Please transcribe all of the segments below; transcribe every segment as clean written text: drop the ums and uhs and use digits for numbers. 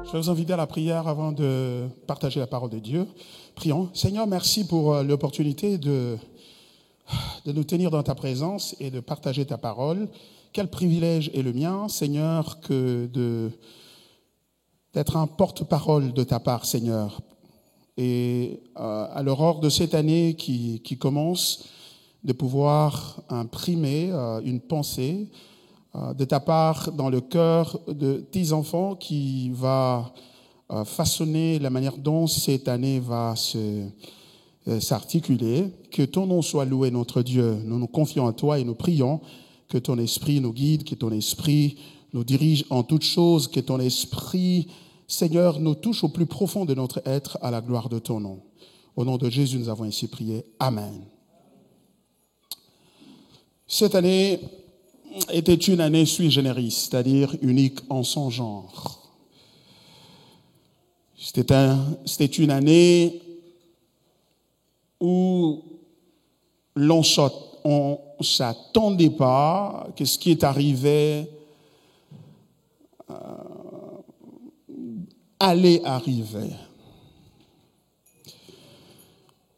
Je vais vous inviter à la prière avant de partager la parole de Dieu. Prions. Seigneur, merci pour l'opportunité de nous tenir dans ta présence et de partager ta parole. Quel privilège est le mien, Seigneur, d'être un porte-parole de ta part, Seigneur. Et à l'aurore de cette année qui commence, de pouvoir imprimer une pensée de ta part dans le cœur de tes enfants qui va façonner la manière dont cette année va s'articuler. Que ton nom soit loué, notre Dieu. Nous nous confions à toi et nous prions que ton esprit nous guide, que ton esprit nous dirige en toutes choses, que ton esprit, Seigneur, nous touche au plus profond de notre être à la gloire de ton nom. Au nom de Jésus, nous avons ainsi prié. Amen. Cette année était une année sui generis, c'est-à-dire unique en son genre. C'était une année où on ne s'attendait pas que ce qui est arrivé allait arriver.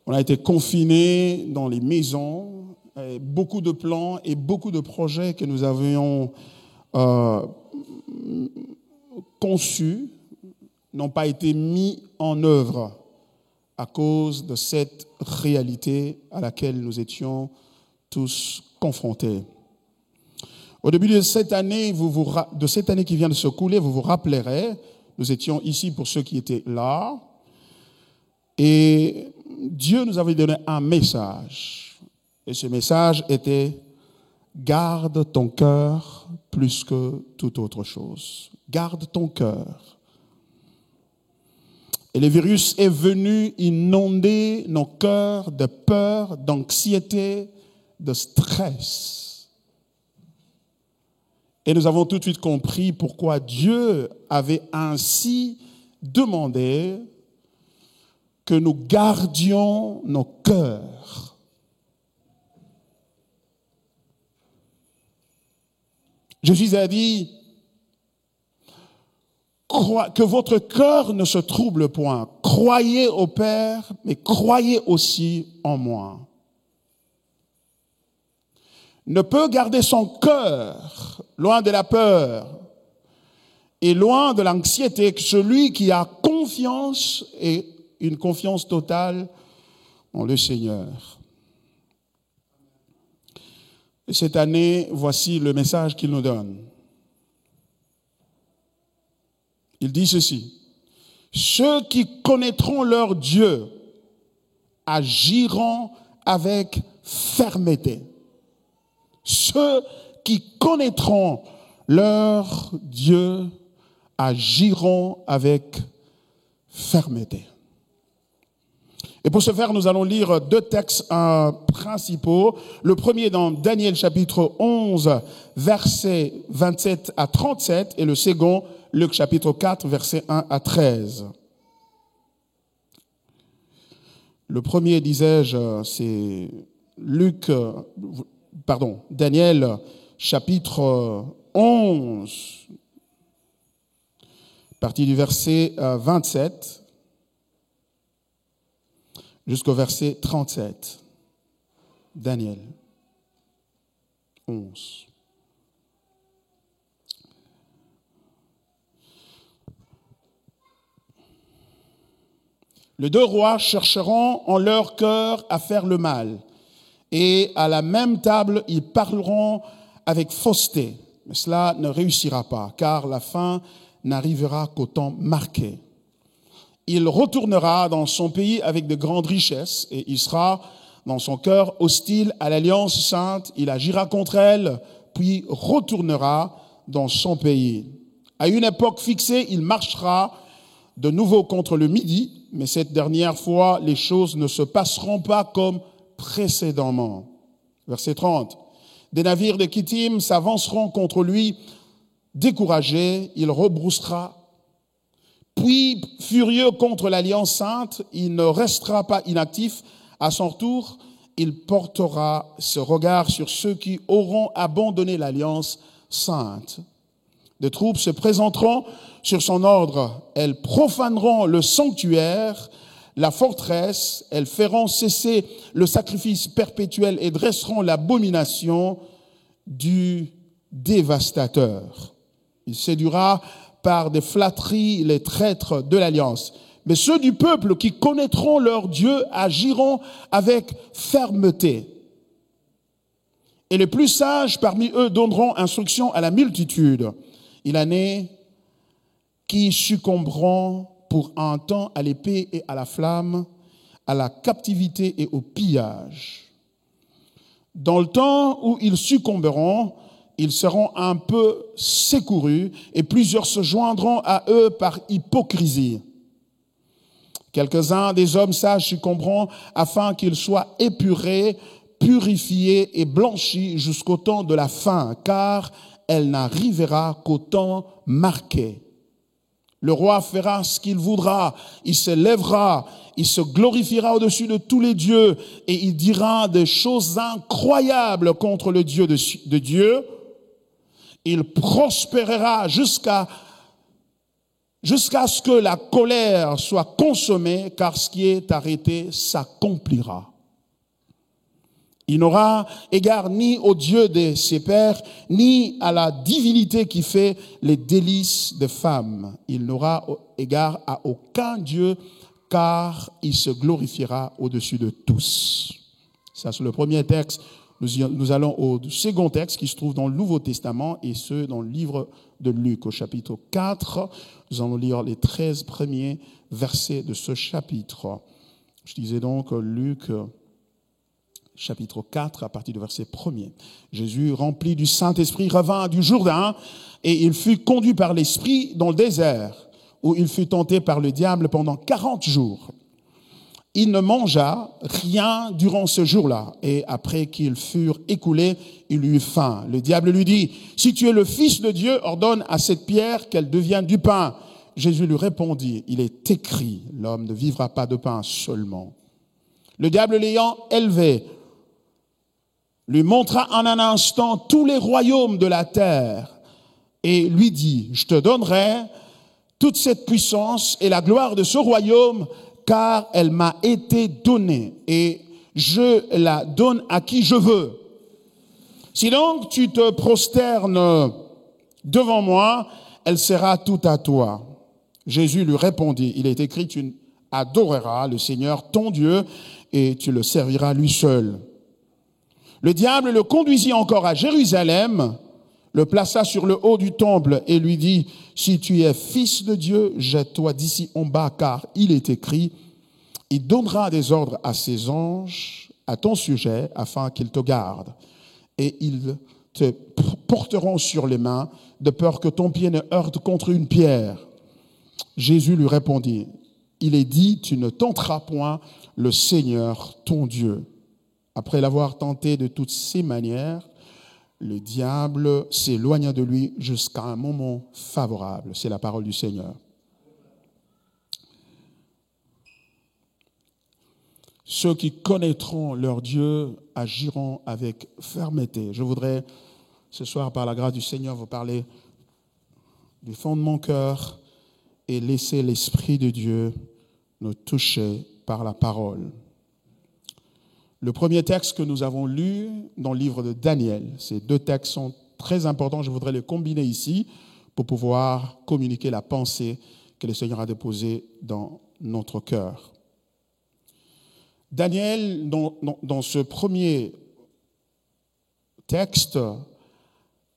On a été confinés dans les maisons. Beaucoup de plans et beaucoup de projets que nous avions conçus n'ont pas été mis en œuvre à cause de cette réalité à laquelle nous étions tous confrontés. Au début de cette année, qui vient de se couler, vous vous rappellerez, nous étions ici pour ceux qui étaient là, et Dieu nous avait donné un message. Et ce message était « Garde ton cœur plus que toute autre chose. Garde ton cœur. » Et le virus est venu inonder nos cœurs de peur, d'anxiété, de stress. Et nous avons tout de suite compris pourquoi Dieu avait ainsi demandé que nous gardions nos cœurs. Jésus a dit que votre cœur ne se trouble point. Croyez au Père, mais croyez aussi en moi. Ne peut garder son cœur loin de la peur et loin de l'anxiété que celui qui a confiance et une confiance totale en le Seigneur. Et cette année, voici le message qu'il nous donne. Il dit ceci: ceux qui connaîtront leur Dieu agiront avec fermeté. Ceux qui connaîtront leur Dieu agiront avec fermeté. Et pour ce faire, nous allons lire deux textes principaux. Le premier dans Daniel chapitre 11, versets 27 à 37, et le second, Luc chapitre 4, versets 1 à 13. Le premier, disais-je, c'est Daniel chapitre 11, partie du verset 27. Jusqu'au verset 37. Daniel 11. Les deux rois chercheront en leur cœur à faire le mal, et à la même table ils parleront avec fausseté. Mais cela ne réussira pas, car la fin n'arrivera qu'au temps marqué. Il retournera dans son pays avec de grandes richesses et il sera dans son cœur hostile à l'Alliance sainte. Il agira contre elle, puis retournera dans son pays. À une époque fixée, il marchera de nouveau contre le Midi, mais cette dernière fois, les choses ne se passeront pas comme précédemment. Verset 30. Des navires de Kittim s'avanceront contre lui. Découragé, il rebroussera. Puis, furieux contre l'Alliance sainte, il ne restera pas inactif. À son retour, il portera ce regard sur ceux qui auront abandonné l'Alliance sainte. Des troupes se présenteront sur son ordre. Elles profaneront le sanctuaire, la forteresse. Elles feront cesser le sacrifice perpétuel et dresseront l'abomination du dévastateur. Il séduira par des flatteries les traîtres de l'alliance. Mais ceux du peuple qui connaîtront leur Dieu agiront avec fermeté. Et les plus sages parmi eux donneront instruction à la multitude. Il en est qui succomberont pour un temps à l'épée et à la flamme, à la captivité et au pillage. Dans le temps où ils succomberont, ils seront un peu secourus et plusieurs se joindront à eux par hypocrisie. Quelques-uns des hommes sages succomberont afin qu'ils soient épurés, purifiés et blanchis jusqu'au temps de la fin, car elle n'arrivera qu'au temps marqué. Le roi fera ce qu'il voudra, il se lèvera, il se glorifiera au-dessus de tous les dieux et il dira des choses incroyables contre le Dieu de Dieu. Il prospérera jusqu'à ce que la colère soit consommée, car ce qui est arrêté s'accomplira. Il n'aura égard ni au Dieu de ses pères, ni à la divinité qui fait les délices des femmes. Il n'aura égard à aucun Dieu, car il se glorifiera au-dessus de tous. Ça, c'est le premier texte. Nous allons au second texte qui se trouve dans le Nouveau Testament, et ce, dans le livre de Luc, au chapitre 4. Nous allons lire les 13 premiers versets de ce chapitre. Je disais donc Luc, chapitre 4, à partir du verset 1er. Jésus, rempli du Saint-Esprit, revint du Jourdain, et il fut conduit par l'Esprit dans le désert, où il fut tenté par le diable pendant 40 jours. Il ne mangea rien durant ce jour-là, et après qu'ils furent écoulés, il eut faim. Le diable lui dit, « Si tu es le Fils de Dieu, ordonne à cette pierre qu'elle devienne du pain. » Jésus lui répondit, « Il est écrit, l'homme ne vivra pas de pain seulement. » Le diable l'ayant élevé, lui montra en un instant tous les royaumes de la terre, et lui dit, « Je te donnerai toute cette puissance et la gloire de ce royaume, car elle m'a été donnée, et je la donne à qui je veux. Si donc tu te prosternes devant moi, elle sera toute à toi. » Jésus lui répondit, « Il est écrit, tu adoreras le Seigneur ton Dieu, et tu le serviras lui seul. » Le diable le conduisit encore à Jérusalem, le plaça sur le haut du temple et lui dit, « Si tu es fils de Dieu, jette-toi d'ici en bas, car il est écrit, il donnera des ordres à ses anges à ton sujet, afin qu'ils te gardent. Et ils te porteront sur les mains, de peur que ton pied ne heurte contre une pierre. » Jésus lui répondit, « Il est dit, tu ne tenteras point le Seigneur ton Dieu. » Après l'avoir tenté de toutes ses manières, le diable s'éloigna de lui jusqu'à un moment favorable. C'est la parole du Seigneur. Ceux qui connaîtront leur Dieu agiront avec fermeté. Je voudrais ce soir, par la grâce du Seigneur, vous parler du fond de mon cœur et laisser l'Esprit de Dieu nous toucher par la parole. Le premier texte que nous avons lu dans le livre de Daniel, ces deux textes sont très importants, je voudrais les combiner ici pour pouvoir communiquer la pensée que le Seigneur a déposée dans notre cœur. Daniel, dans ce premier texte,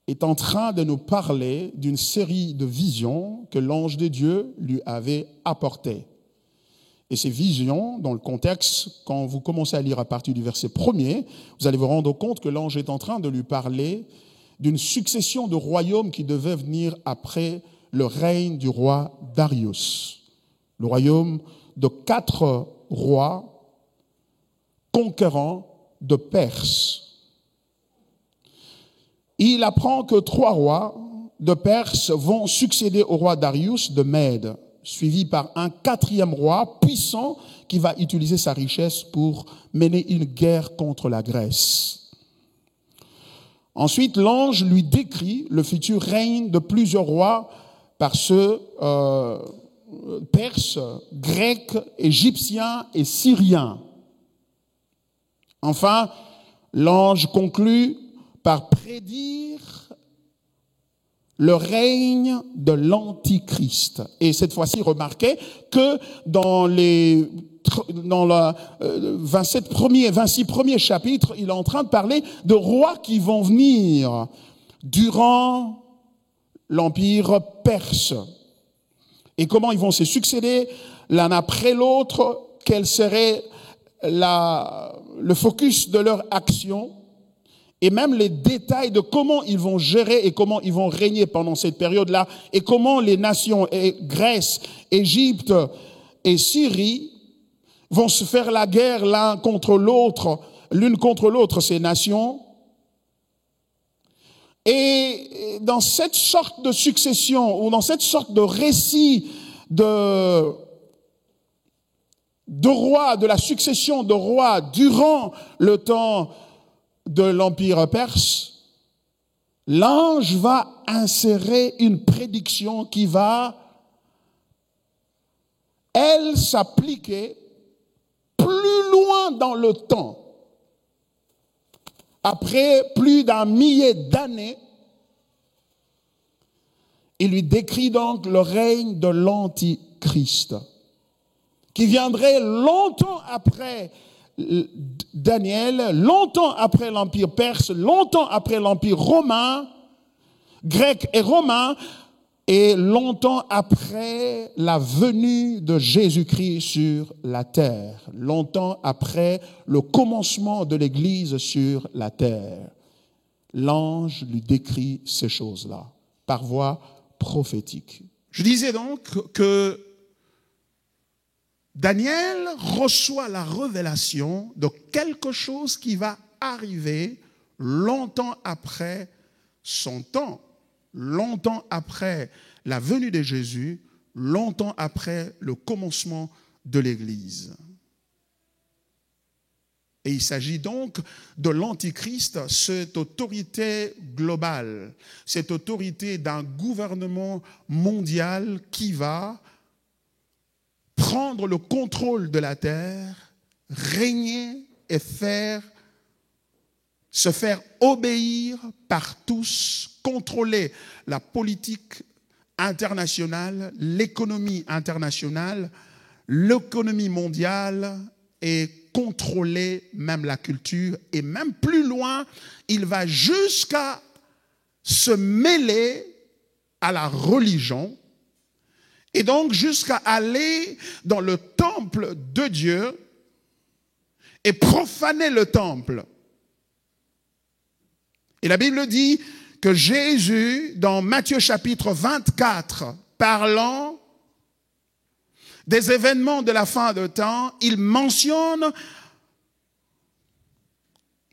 est en train de nous parler d'une série de visions que l'ange de Dieu lui avait apportées. Et ces visions, dans le contexte, quand vous commencez à lire à partir du verset 1er, vous allez vous rendre compte que l'ange est en train de lui parler d'une succession de royaumes qui devaient venir après le règne du roi Darius. Le royaume de 4 rois conquérants de Perse. Il apprend que 3 rois de Perse vont succéder au roi Darius de Mède, suivi par un 4e roi puissant qui va utiliser sa richesse pour mener une guerre contre la Grèce. Ensuite, l'ange lui décrit le futur règne de plusieurs rois par ceux perses, grecs, égyptiens et syriens. Enfin, l'ange conclut par prédire le règne de l'Antichrist. Et cette fois-ci, remarquez que dans le 26 premiers chapitres, il est en train de parler de rois qui vont venir durant l'Empire perse. Et comment ils vont se succéder l'un après l'autre, quel serait le focus de leur action, et même les détails de comment ils vont gérer et comment ils vont régner pendant cette période-là, et comment les nations, Grèce, Égypte et Syrie, vont se faire la guerre l'une contre l'autre, ces nations. Et dans cette sorte de succession, ou dans cette sorte de récit de rois, de la succession de rois durant le temps de l'Empire perse, l'ange va insérer une prédiction qui va, elle, s'appliquer plus loin dans le temps. Après plus d'un millier d'années, il lui décrit donc le règne de l'Antichrist, qui viendrait longtemps après Daniel, longtemps après l'Empire perse, longtemps après l'Empire romain, grec et romain, et longtemps après la venue de Jésus-Christ sur la terre, longtemps après le commencement de l'Église sur la terre. L'ange lui décrit ces choses-là par voie prophétique. Je disais donc que Daniel reçoit la révélation de quelque chose qui va arriver longtemps après son temps, longtemps après la venue de Jésus, longtemps après le commencement de l'Église. Et il s'agit donc de l'Antichrist, cette autorité globale, cette autorité d'un gouvernement mondial qui va prendre le contrôle de la terre, régner et se faire obéir par tous, contrôler la politique internationale, l'économie internationale, l'économie mondiale et contrôler même la culture. Et même plus loin, il va jusqu'à se mêler à la religion. Et donc jusqu'à aller dans le temple de Dieu et profaner le temple. Et la Bible dit que Jésus, dans Matthieu chapitre 24, parlant des événements de la fin de temps, il mentionne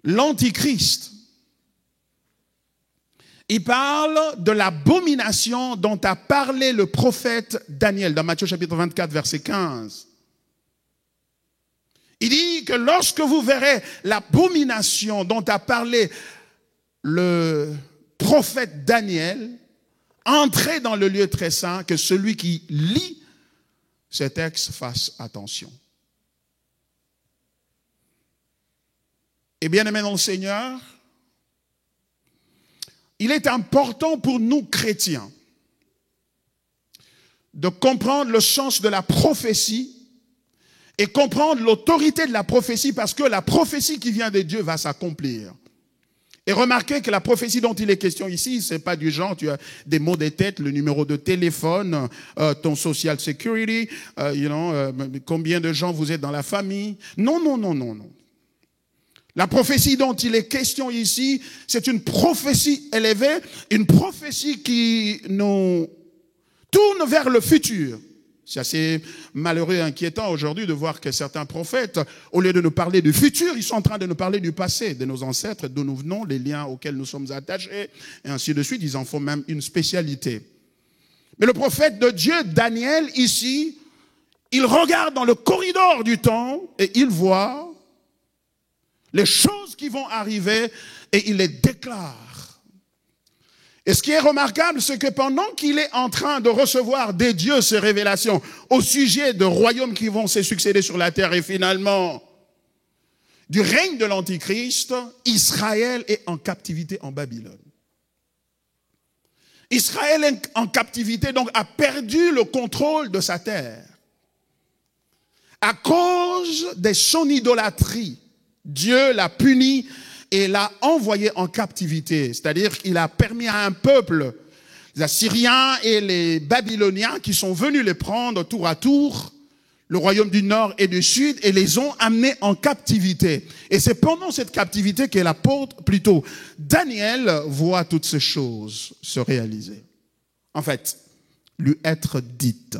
l'Antichrist. Il parle de l'abomination dont a parlé le prophète Daniel dans Matthieu chapitre 24, verset 15. Il dit que lorsque vous verrez l'abomination dont a parlé le prophète Daniel, entrez dans le lieu très saint, que celui qui lit ce texte fasse attention. Et bien aimé dans le Seigneur, il est important pour nous chrétiens de comprendre le sens de la prophétie et comprendre l'autorité de la prophétie, parce que la prophétie qui vient de Dieu va s'accomplir. Et remarquez que la prophétie dont il est question ici, c'est pas du genre, tu as des mots de tête, le numéro de téléphone, ton social security, combien de gens vous êtes dans la famille. Non. La prophétie dont il est question ici, c'est une prophétie élevée, une prophétie qui nous tourne vers le futur. C'est assez malheureux et inquiétant aujourd'hui de voir que certains prophètes, au lieu de nous parler du futur, ils sont en train de nous parler du passé, de nos ancêtres, d'où nous venons, les liens auxquels nous sommes attachés, et ainsi de suite. Ils en font même une spécialité. Mais le prophète de Dieu, Daniel, ici, il regarde dans le corridor du temps et il voit les choses qui vont arriver et il les déclare. Et ce qui est remarquable, c'est que pendant qu'il est en train de recevoir des dieux ces révélations au sujet de royaumes qui vont se succéder sur la terre et finalement du règne de l'Antichrist, Israël est en captivité en Babylone. Israël est en captivité, donc a perdu le contrôle de sa terre. À cause de son idolâtrie, Dieu l'a puni et l'a envoyé en captivité. C'est-à-dire qu'il a permis à un peuple, les Assyriens et les Babyloniens, qui sont venus les prendre tour à tour, le royaume du nord et du sud, et les ont amenés en captivité. Et c'est pendant cette captivité que l'apôtre, plutôt Daniel, voit toutes ces choses se réaliser. En fait, lui être dites,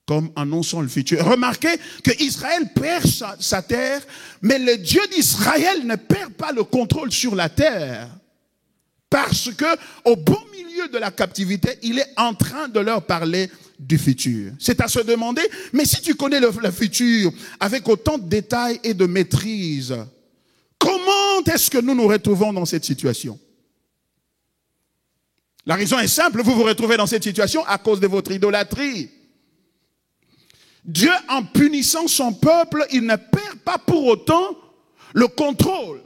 comme annonçant le futur. Remarquez que Israël perd sa terre, mais le Dieu d'Israël ne perd pas le contrôle sur la terre. Parce que, au beau milieu de la captivité, il est en train de leur parler du futur. C'est à se demander, mais si tu connais le futur avec autant de détails et de maîtrise, comment est-ce que nous nous retrouvons dans cette situation? La raison est simple, vous vous retrouvez dans cette situation à cause de votre idolâtrie. Dieu, en punissant son peuple, il ne perd pas pour autant le contrôle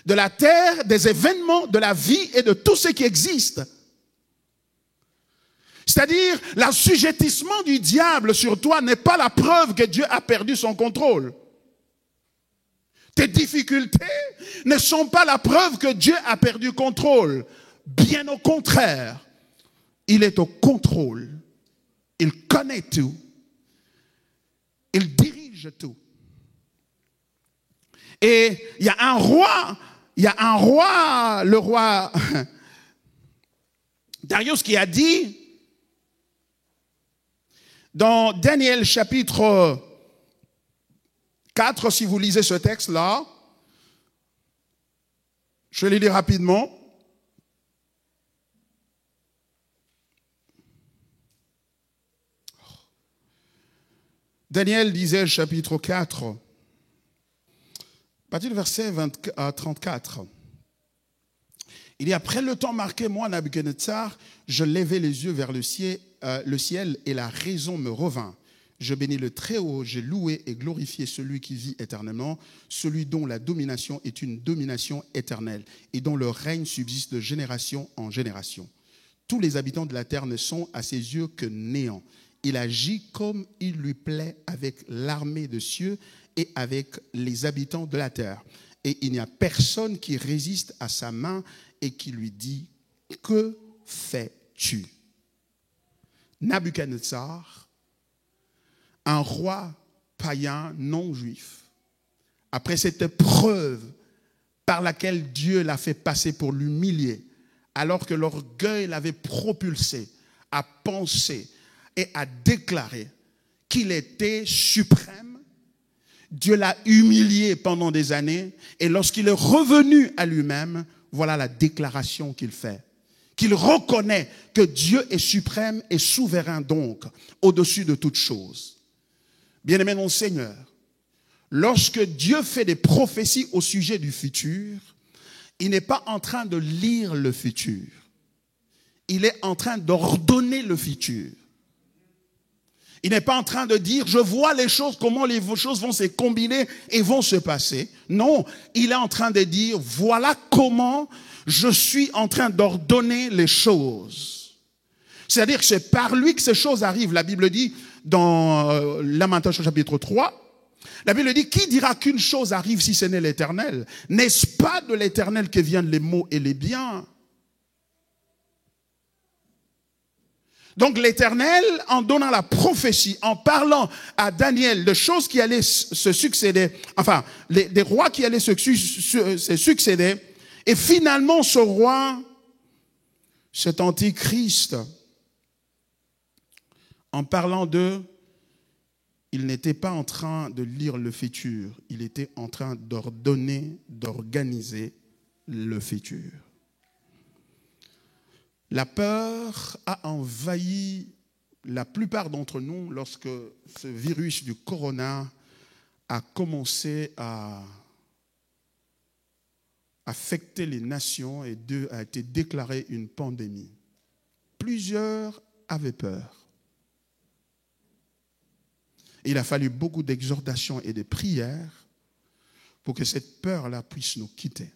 de la terre, des événements, de la vie et de tout ce qui existe. C'est-à-dire, l'assujettissement du diable sur toi n'est pas la preuve que Dieu a perdu son contrôle. Tes difficultés ne sont pas la preuve que Dieu a perdu contrôle. Bien au contraire, il est au contrôle. Il connaît tout. Il dirige tout. Et il y a un roi, le roi Darius qui a dit, dans Daniel chapitre 4, si vous lisez ce texte-là, je vais le lire rapidement. Daniel disait, chapitre 4, à partir du verset 34. Il dit, après le temps marqué, moi, Nabuchodonosor, je levai les yeux vers le ciel et la raison me revint. Je bénis le Très-Haut, j'ai loué et glorifié celui qui vit éternellement, celui dont la domination est une domination éternelle et dont le règne subsiste de génération en génération. Tous les habitants de la terre ne sont à ses yeux que néant. Il agit comme il lui plaît avec l'armée de cieux et avec les habitants de la terre. Et il n'y a personne qui résiste à sa main et qui lui dit, que fais-tu? Nabuchodonosor, un roi païen non juif, après cette épreuve par laquelle Dieu l'a fait passer pour l'humilier, alors que l'orgueil l'avait propulsé à penser et à déclarer qu'il était suprême, Dieu l'a humilié pendant des années et lorsqu'il est revenu à lui-même, voilà la déclaration qu'il fait. Qu'il reconnaît que Dieu est suprême et souverain donc au-dessus de toutes choses. Bien-aimé mon Seigneur, lorsque Dieu fait des prophéties au sujet du futur, il n'est pas en train de lire le futur. Il est en train d'ordonner le futur. Il n'est pas en train de dire, je vois les choses, comment les choses vont se combiner et vont se passer. Non, il est en train de dire, voilà comment je suis en train d'ordonner les choses. C'est-à-dire que c'est par lui que ces choses arrivent. La Bible dit, dans Lamentation chapitre 3, la Bible dit, qui dira qu'une chose arrive si ce n'est l'Éternel? N'est-ce pas de l'Éternel que viennent les maux et les biens? Donc l'Éternel, en donnant la prophétie, en parlant à Daniel de choses qui allaient se succéder, enfin, des rois qui allaient se succéder, et finalement ce roi, cet antichrist, en parlant d'eux, il n'était pas en train de lire le futur, il était en train d'ordonner, d'organiser le futur. La peur a envahi la plupart d'entre nous lorsque ce virus du corona a commencé à affecté les nations et a été déclarée une pandémie. Plusieurs avaient peur. Il a fallu beaucoup d'exhortations et de prières pour que cette peur-là puisse nous quitter.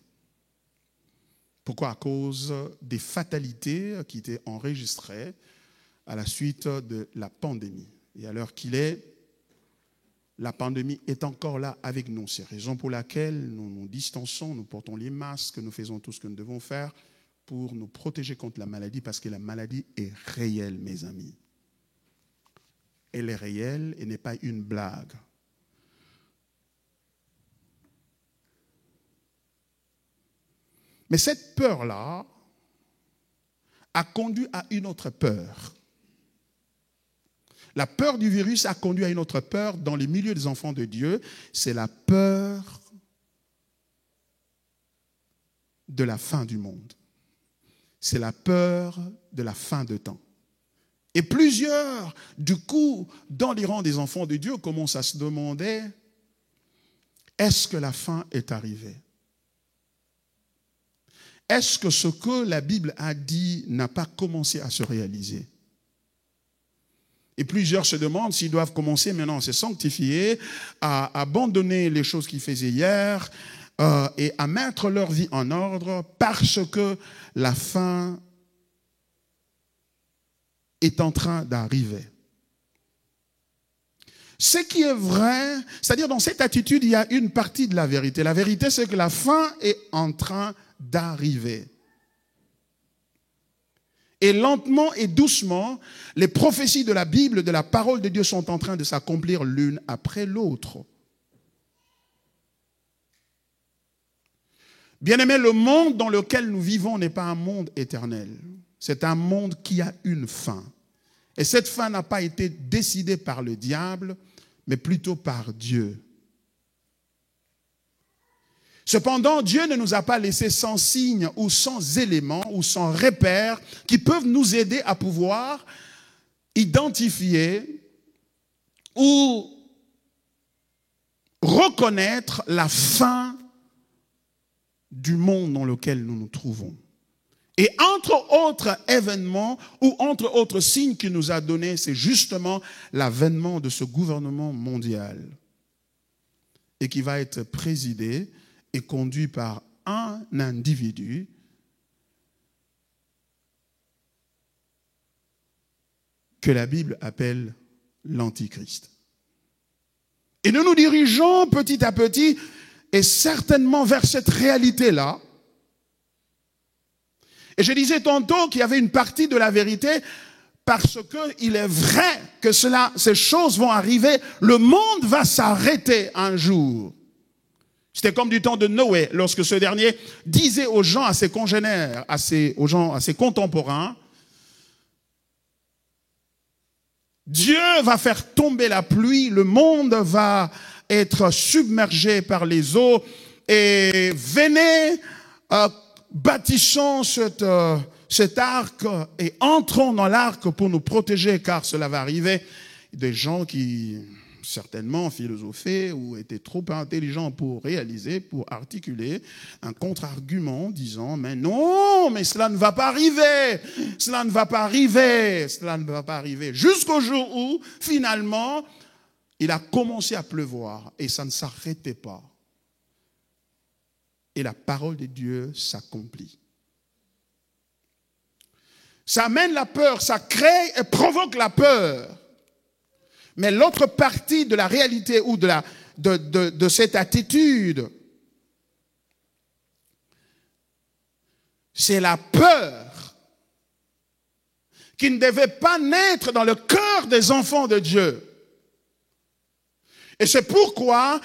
Pourquoi? À cause des fatalités qui étaient enregistrées à la suite de la pandémie. Et à l'heure qu'il est, la pandémie est encore là avec nous. C'est la raison pour laquelle nous nous distançons, nous portons les masques, nous faisons tout ce que nous devons faire pour nous protéger contre la maladie, parce que la maladie est réelle, mes amis. Elle est réelle et n'est pas une blague. Mais cette peur-là a conduit à une autre peur. La peur du virus a conduit à une autre peur dans les milieux des enfants de Dieu. C'est la peur de la fin du monde. C'est la peur de la fin de temps. Et plusieurs, du coup, dans les rangs des enfants de Dieu, commencent à se demander, est-ce que la fin est arrivée? Est-ce que ce que la Bible a dit n'a pas commencé à se réaliser? Et plusieurs se demandent s'ils doivent commencer maintenant à se sanctifier, à abandonner les choses qu'ils faisaient hier et à mettre leur vie en ordre parce que la fin est en train d'arriver. Ce qui est vrai, c'est-à-dire dans cette attitude, il y a une partie de la vérité. La vérité, c'est que la fin est en train d'arriver. Et lentement et doucement, les prophéties de la Bible, de la parole de Dieu sont en train de s'accomplir l'une après l'autre. Bien-aimés, le monde dans lequel nous vivons n'est pas un monde éternel. C'est un monde qui a une fin. Et cette fin n'a pas été décidée par le diable, mais plutôt par Dieu. Cependant, Dieu ne nous a pas laissés sans signe ou sans éléments ou sans repères qui peuvent nous aider à pouvoir identifier ou reconnaître la fin du monde dans lequel nous nous trouvons. Et entre autres événements ou entre autres signes qu'il nous a donnés, c'est justement l'avènement de ce gouvernement mondial et qui va être présidé et conduit par un individu que la Bible appelle l'Antichrist. Et nous nous dirigeons petit à petit et certainement vers cette réalité-là. Et je disais tantôt qu'il y avait une partie de la vérité parce qu'il est vrai que ces choses vont arriver. Le monde va s'arrêter un jour. C'était comme du temps de Noé, lorsque ce dernier disait aux gens, à ses congénères, à ses contemporains, Dieu va faire tomber la pluie, le monde va être submergé par les eaux, et venez, bâtissons cet arc et entrons dans l'arc pour nous protéger, car cela va arriver. Des gens qui certainement philosophaient ou étaient trop intelligents pour réaliser, pour articuler un contre-argument disant « Mais non, mais cela ne va pas arriver, cela ne va pas arriver, cela ne va pas arriver. » Jusqu'au jour où, finalement, il a commencé à pleuvoir et ça ne s'arrêtait pas. Et la parole de Dieu s'accomplit. Ça amène la peur, ça crée et provoque la peur. Mais l'autre partie de la réalité ou de cette attitude, c'est la peur qui ne devait pas naître dans le cœur des enfants de Dieu. Et c'est pourquoi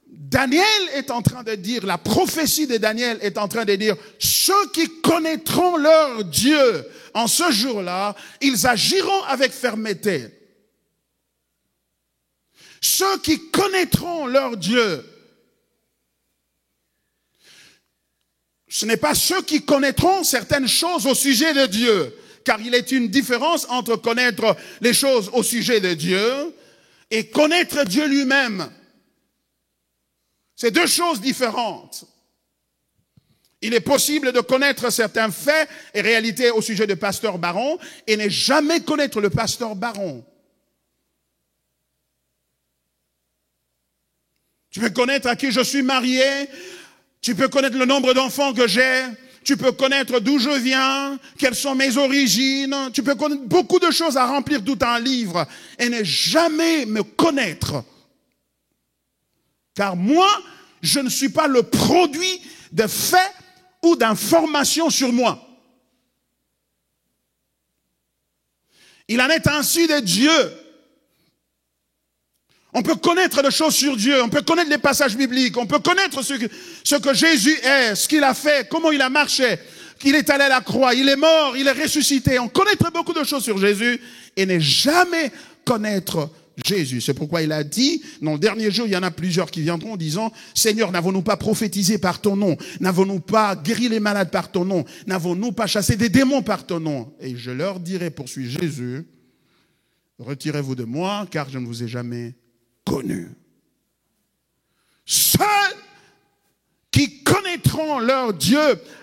Daniel est en train de dire, la prophétie de Daniel est en train de dire, ceux qui connaîtront leur Dieu en ce jour-là, ils agiront avec fermeté. Ceux qui connaîtront leur Dieu, ce n'est pas ceux qui connaîtront certaines choses au sujet de Dieu, car il est une différence entre connaître les choses au sujet de Dieu et connaître Dieu lui-même. C'est deux choses différentes. Il est possible de connaître certains faits et réalités au sujet de pasteur Baron et ne jamais connaître le pasteur Baron. Tu peux connaître à qui je suis marié, tu peux connaître le nombre d'enfants que j'ai, tu peux connaître d'où je viens, quelles sont mes origines, tu peux connaître beaucoup de choses à remplir tout un livre et ne jamais me connaître. Car moi, je ne suis pas le produit de faits ou d'informations sur moi. Il en est ainsi de Dieu. On peut connaître des choses sur Dieu, on peut connaître les passages bibliques, on peut connaître ce que Jésus est, ce qu'il a fait, comment il a marché, qu'il est allé à la croix, il est mort, il est ressuscité. On connaît beaucoup de choses sur Jésus et ne jamais connaître Jésus. C'est pourquoi il a dit, dans le dernier jour, il y en a plusieurs qui viendront en disant, Seigneur, n'avons-nous pas prophétisé par ton nom? N'avons-nous pas guéri les malades par ton nom? N'avons-nous pas chassé des démons par ton nom? Et je leur dirai, poursuit Jésus, retirez-vous de moi, car je ne vous ai jamais connu. Ceux qui connaîtront leur Dieu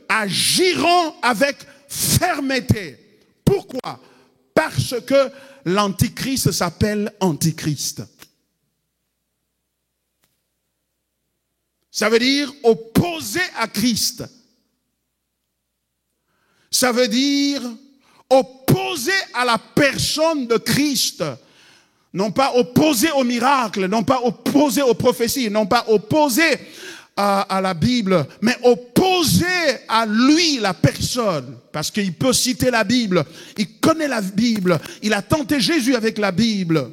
agiront avec fermeté. Pourquoi? Parce que l'Antichrist s'appelle Antichrist. Ça veut dire opposé à Christ. Ça veut dire opposé à la personne de Christ. Non pas opposé au miracle, non pas opposé aux prophéties, non pas opposé à la Bible, mais opposé à lui, la personne. Parce qu'il peut citer la Bible, il connaît la Bible, il a tenté Jésus avec la Bible.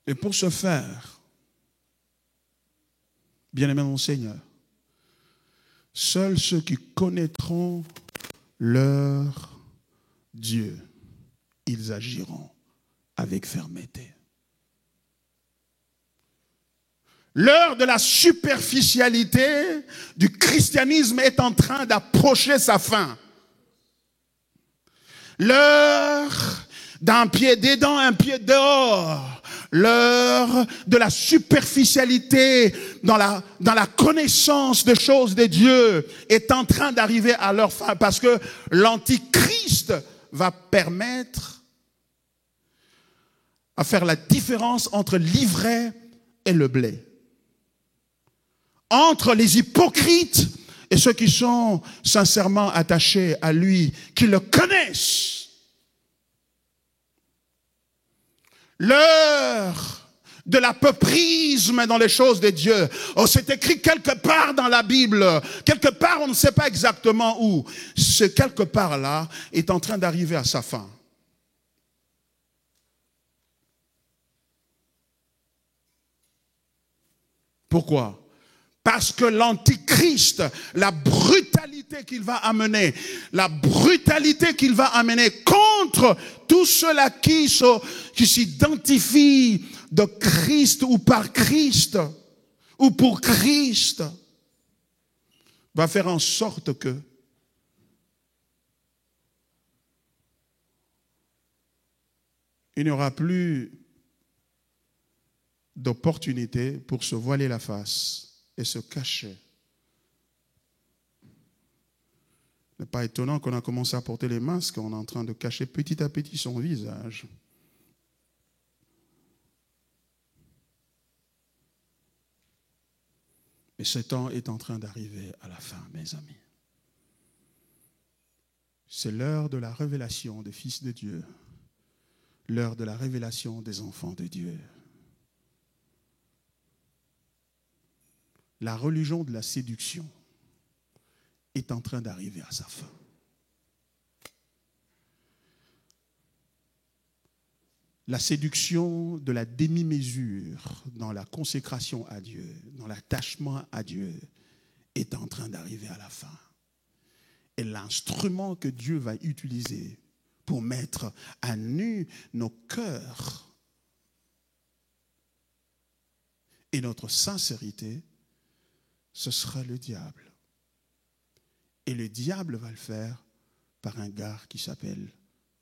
Et pour ce faire, bien-aimé mon Seigneur, seuls ceux qui connaîtront leur Dieu, ils agiront avec fermeté. L'heure de la superficialité du christianisme est en train d'approcher sa fin. L'heure d'un pied dedans, un pied dehors. L'heure de la superficialité dans la connaissance des choses de Dieu est en train d'arriver à leur fin parce que l'Antichrist va permettre à faire la différence entre l'ivraie et le blé. Entre les hypocrites et ceux qui sont sincèrement attachés à lui, qui le connaissent. L'heure de l'apeuprisme dans les choses de Dieu. Oh, c'est écrit quelque part dans la Bible. Quelque part, on ne sait pas exactement où. Ce quelque part-là est en train d'arriver à sa fin. Pourquoi? Parce que l'Antichrist, la brutalité qu'il va amener contre tous ceux-là qui s'identifient de Christ ou par Christ ou pour Christ, va faire en sorte que il n'y aura plus d'opportunité pour se voiler la face et se cacher. Ce n'est pas étonnant qu'on a commencé à porter les masques, on est en train de cacher petit à petit son visage. Et ce temps est en train d'arriver à la fin, mes amis. C'est l'heure de la révélation des fils de Dieu, l'heure de la révélation des enfants de Dieu. La religion de la séduction est en train d'arriver à sa fin. La séduction de la demi-mesure dans la consécration à Dieu, dans l'attachement à Dieu, est en train d'arriver à la fin. Et l'instrument que Dieu va utiliser pour mettre à nu nos cœurs et notre sincérité, ce sera le diable. Et le diable va le faire par un gars qui s'appelle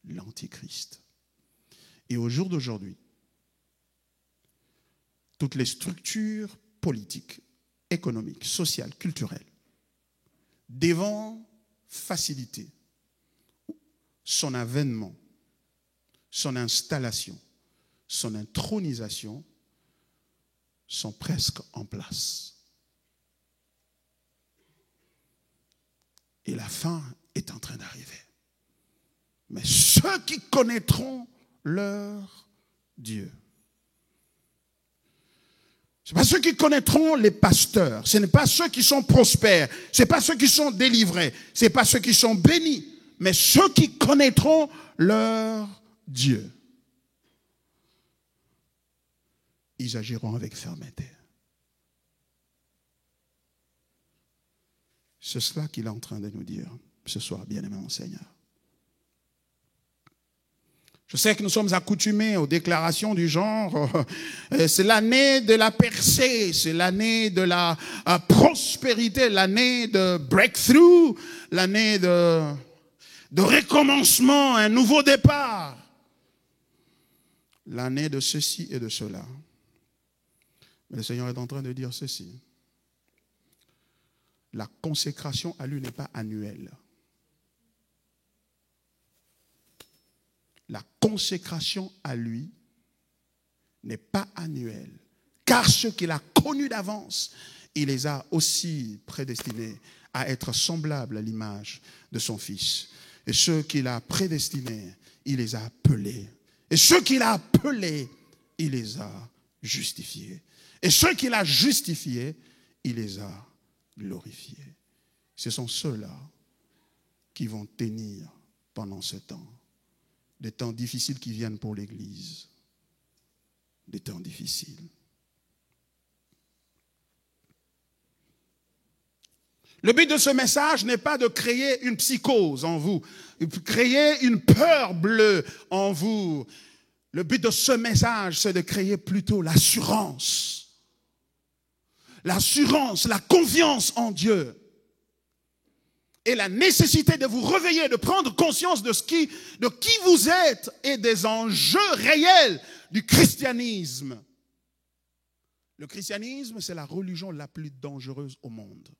l'Antichrist. Et au jour d'aujourd'hui, toutes les structures politiques, économiques, sociales, culturelles devant faciliter son avènement, son installation, son intronisation sont presque en place. Et la fin est en train d'arriver. Mais ceux qui connaîtront leur Dieu, ce n'est pas ceux qui connaîtront les pasteurs, ce n'est pas ceux qui sont prospères, ce n'est pas ceux qui sont délivrés, ce n'est pas ceux qui sont bénis, mais ceux qui connaîtront leur Dieu. Ils agiront avec fermeté. C'est cela qu'il est en train de nous dire ce soir, bien-aimé mon Seigneur. Je sais que nous sommes accoutumés aux déclarations du genre, c'est l'année de la percée, c'est l'année de la prospérité, l'année de breakthrough, l'année de recommencement, un nouveau départ, l'année de ceci et de cela. Mais le Seigneur est en train de dire ceci. La consécration à lui n'est pas annuelle. La consécration à lui n'est pas annuelle. Car ceux qu'il a connus d'avance, il les a aussi prédestinés à être semblables à l'image de son Fils. Et ceux qu'il a prédestinés, il les a appelés. Et ceux qu'il a appelés, il les a justifiés. Et ceux qu'il a justifiés, il les a glorifiés. Ce sont ceux-là qui vont tenir pendant ce temps. Des temps difficiles qui viennent pour l'Église. Des temps difficiles. Le but de ce message n'est pas de créer une psychose en vous, créer une peur bleue en vous. Le but de ce message, c'est de créer plutôt l'assurance. L'assurance, la confiance en Dieu. Et la nécessité de vous réveiller, de prendre conscience de qui vous êtes et des enjeux réels du christianisme. Le christianisme, c'est la religion la plus dangereuse au monde.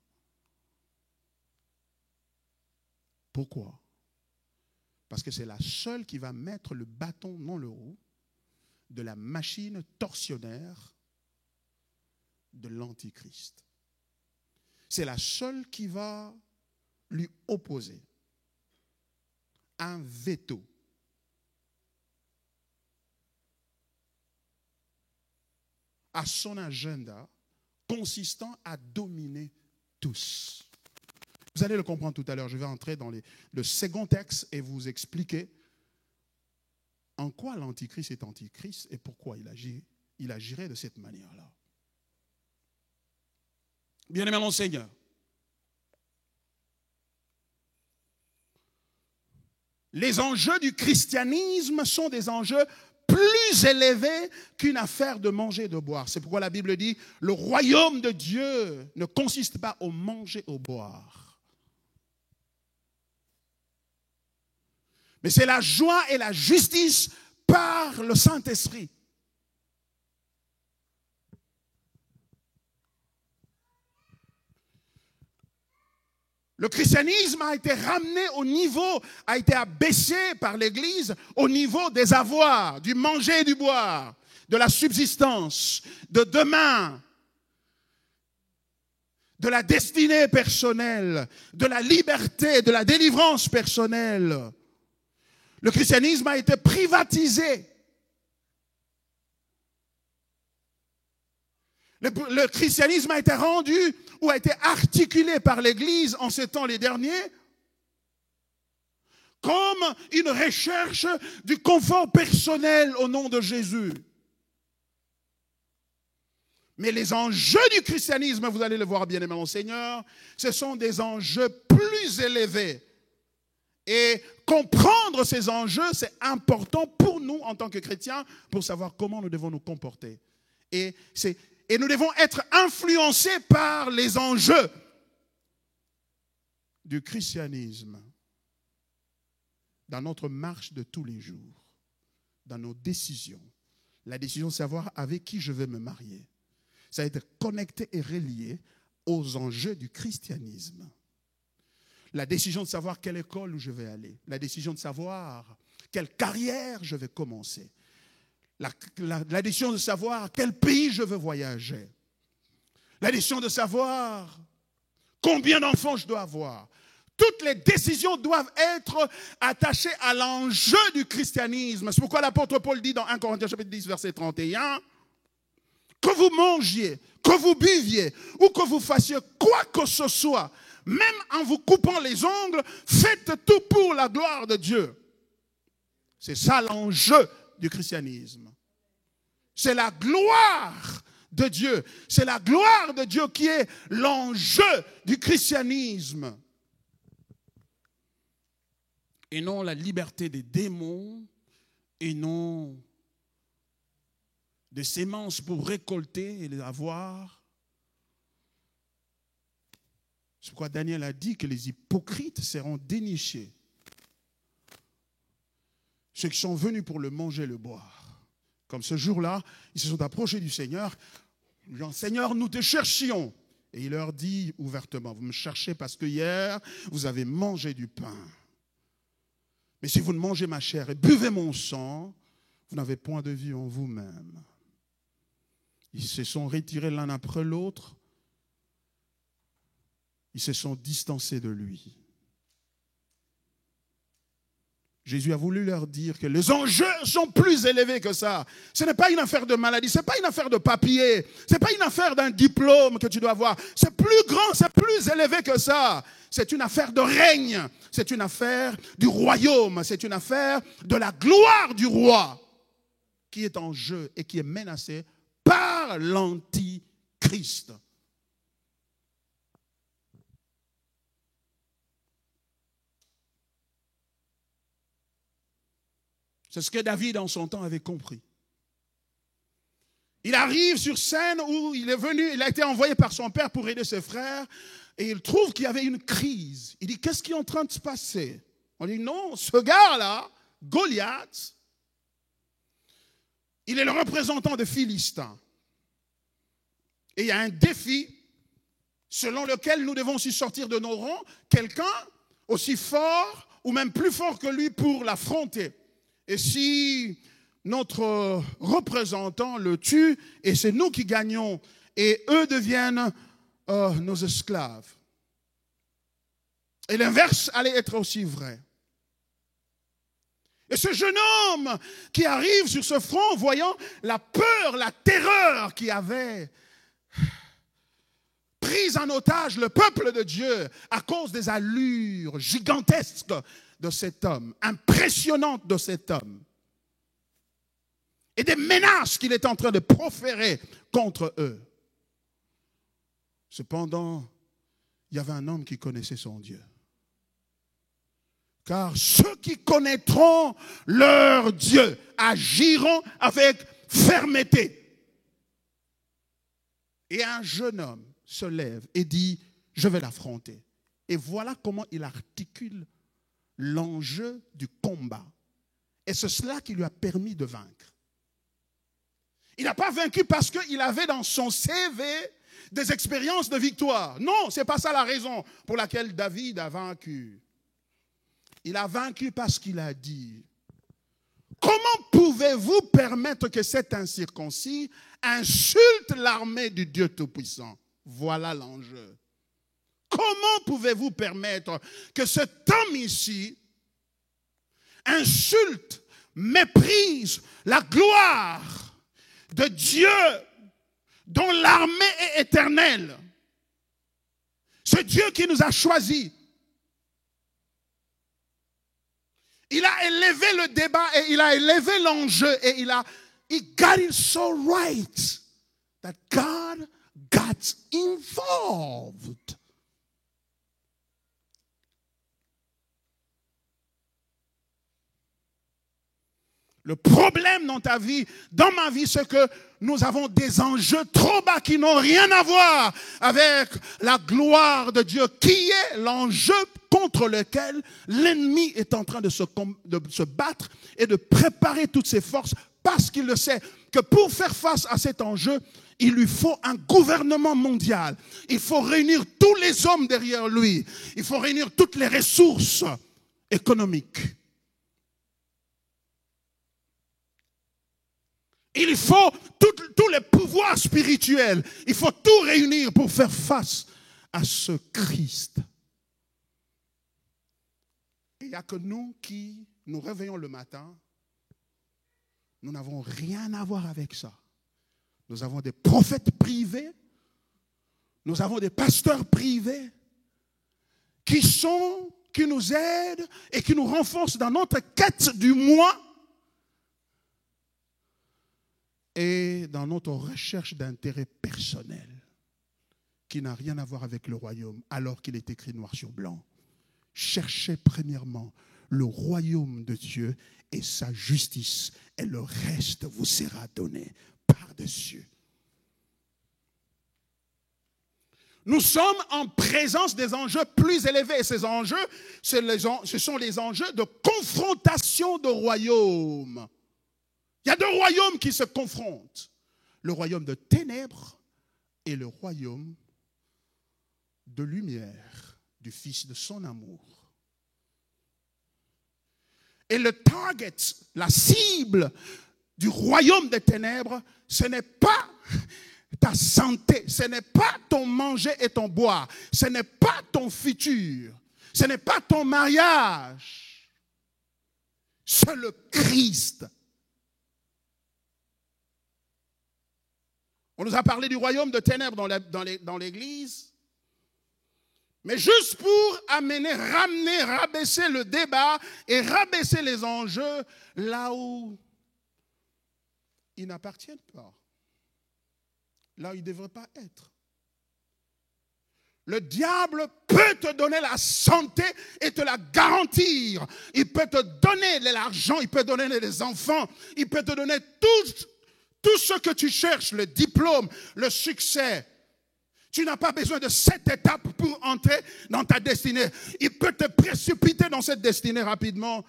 Pourquoi? Parce que c'est la seule qui va mettre le bâton dans le roue de la machine tortionnaire de l'Antichrist. C'est la seule qui va lui opposer un veto à son agenda consistant à dominer tous. Vous allez le comprendre tout à l'heure. Je vais entrer dans le second texte et vous expliquer en quoi l'Antichrist est Antichrist et pourquoi il agirait de cette manière-là. Bien-aimé mon Seigneur, les enjeux du christianisme sont des enjeux plus élevés qu'une affaire de manger et de boire. C'est pourquoi la Bible dit, le royaume de Dieu ne consiste pas au manger et au boire. Mais c'est la joie et la justice par le Saint-Esprit. Le christianisme a été ramené au niveau, a été abaissé par l'Église au niveau des avoirs, du manger et du boire, de la subsistance, de demain, de la destinée personnelle, de la liberté, de la délivrance personnelle. Le christianisme a été privatisé. Le christianisme a été rendu ou a été articulé par l'Église en ces temps les derniers comme une recherche du confort personnel au nom de Jésus. Mais les enjeux du christianisme, vous allez le voir bien aimé mon Seigneur, ce sont des enjeux plus élevés. Et comprendre ces enjeux, c'est important pour nous en tant que chrétiens pour savoir comment nous devons nous comporter. Et nous devons être influencés par les enjeux du christianisme dans notre marche de tous les jours, dans nos décisions. La décision de savoir avec qui je vais me marier. c'est être connecté et relié aux enjeux du christianisme. La décision de savoir quelle école où je vais aller, la décision de savoir quelle carrière je vais commencer, la décision de savoir quel pays je veux voyager, la décision de savoir combien d'enfants je dois avoir. Toutes les décisions doivent être attachées à l'enjeu du christianisme. C'est pourquoi l'apôtre Paul dit dans 1 Corinthiens chapitre 10, verset 31, que vous mangiez, que vous buviez ou que vous fassiez quoi que ce soit, même en vous coupant les ongles, faites tout pour la gloire de Dieu. C'est ça l'enjeu du christianisme. C'est la gloire de Dieu. C'est la gloire de Dieu qui est l'enjeu du christianisme. Et non la liberté des démons, et non des semences pour récolter et les avoir. C'est pourquoi Daniel a dit que les hypocrites seront dénichés. Ceux qui sont venus pour le manger et le boire. Comme ce jour-là, ils se sont approchés du Seigneur. Ils disent, Seigneur, nous te cherchions. Et il leur dit ouvertement, vous me cherchez parce que hier, vous avez mangé du pain. Mais si vous ne mangez ma chair et buvez mon sang, vous n'avez point de vie en vous-même. Ils se sont retirés l'un après l'autre. Ils se sont distancés de lui. Jésus a voulu leur dire que les enjeux sont plus élevés que ça. Ce n'est pas une affaire de maladie, ce n'est pas une affaire de papier, ce n'est pas une affaire d'un diplôme que tu dois avoir. C'est plus grand, c'est plus élevé que ça. C'est une affaire de règne, c'est une affaire du royaume, c'est une affaire de la gloire du roi qui est en jeu et qui est menacé par l'antichrist. C'est ce que David en son temps avait compris. Il arrive sur scène où il est venu, il a été envoyé par son père pour aider ses frères et il trouve qu'il y avait une crise. Il dit, qu'est-ce qui est en train de se passer? On dit, non, ce gars-là, Goliath, il est le représentant des Philistins. Et il y a un défi selon lequel nous devons aussi sortir de nos rangs, quelqu'un aussi fort ou même plus fort que lui pour l'affronter. Et si notre représentant le tue, et c'est nous qui gagnons, et eux deviennent nos esclaves. Et l'inverse allait être aussi vrai. Et ce jeune homme qui arrive sur ce front, voyant la peur, la terreur qui avait pris en otage le peuple de Dieu à cause des allures gigantesques de cet homme, impressionnante de cet homme, et des menaces qu'il est en train de proférer contre eux. Cependant, il y avait un homme qui connaissait son Dieu. Car ceux qui connaîtront leur Dieu agiront avec fermeté. Et un jeune homme se lève et dit, je vais l'affronter. Et voilà comment il articule l'enjeu du combat. Et c'est cela qui lui a permis de vaincre. Il n'a pas vaincu parce qu'il avait dans son CV des expériences de victoire. Non, ce n'est pas ça la raison pour laquelle David a vaincu. Il a vaincu parce qu'il a dit, comment pouvez-vous permettre que cet incirconcis insulte l'armée du Dieu Tout-Puissant? Voilà l'enjeu. Comment pouvez-vous permettre que cet homme ici insulte, méprise la gloire de Dieu dont l'armée est éternelle? Ce Dieu qui nous a choisis. Il a élevé le débat et il a élevé l'enjeu et he got it so right that God got involved. Le problème dans ta vie, dans ma vie, c'est que nous avons des enjeux trop bas qui n'ont rien à voir avec la gloire de Dieu, qui est l'enjeu contre lequel l'ennemi est en train de se battre et de préparer toutes ses forces parce qu'il le sait que pour faire face à cet enjeu, il lui faut un gouvernement mondial. Il faut réunir tous les hommes derrière lui. Il faut réunir toutes les ressources économiques. Il faut tous les pouvoirs spirituels. Il faut tout réunir pour faire face à ce Christ. Il n'y a que nous qui nous réveillons le matin. Nous n'avons rien à voir avec ça. Nous avons des prophètes privés. Nous avons des pasteurs privés qui nous aident et qui nous renforcent dans notre quête du moi et dans notre recherche d'intérêt personnel qui n'a rien à voir avec le royaume, alors qu'il est écrit noir sur blanc. Cherchez premièrement le royaume de Dieu et sa justice, et le reste vous sera donné par-dessus. Nous sommes en présence des enjeux plus élevés. Et ces enjeux, ce sont les enjeux de confrontation de royaumes. Il y a deux royaumes qui se confrontent. Le royaume de ténèbres et le royaume de lumière du Fils de son amour. Et le target, la cible du royaume des ténèbres, ce n'est pas ta santé, ce n'est pas ton manger et ton boire, ce n'est pas ton futur, ce n'est pas ton mariage, c'est le Christ. On nous a parlé du royaume de ténèbres dans l'Église, mais juste pour ramener, rabaisser le débat et rabaisser les enjeux là où ils n'appartiennent pas, là où ils ne devraient pas être. Le diable peut te donner la santé et te la garantir. Il peut te donner de l'argent, il peut te donner des enfants, il peut te donner tout ce que tu cherches, le diplôme, le succès. Tu n'as pas besoin de cette étape pour entrer dans ta destinée. Il peut te précipiter dans cette destinée rapidement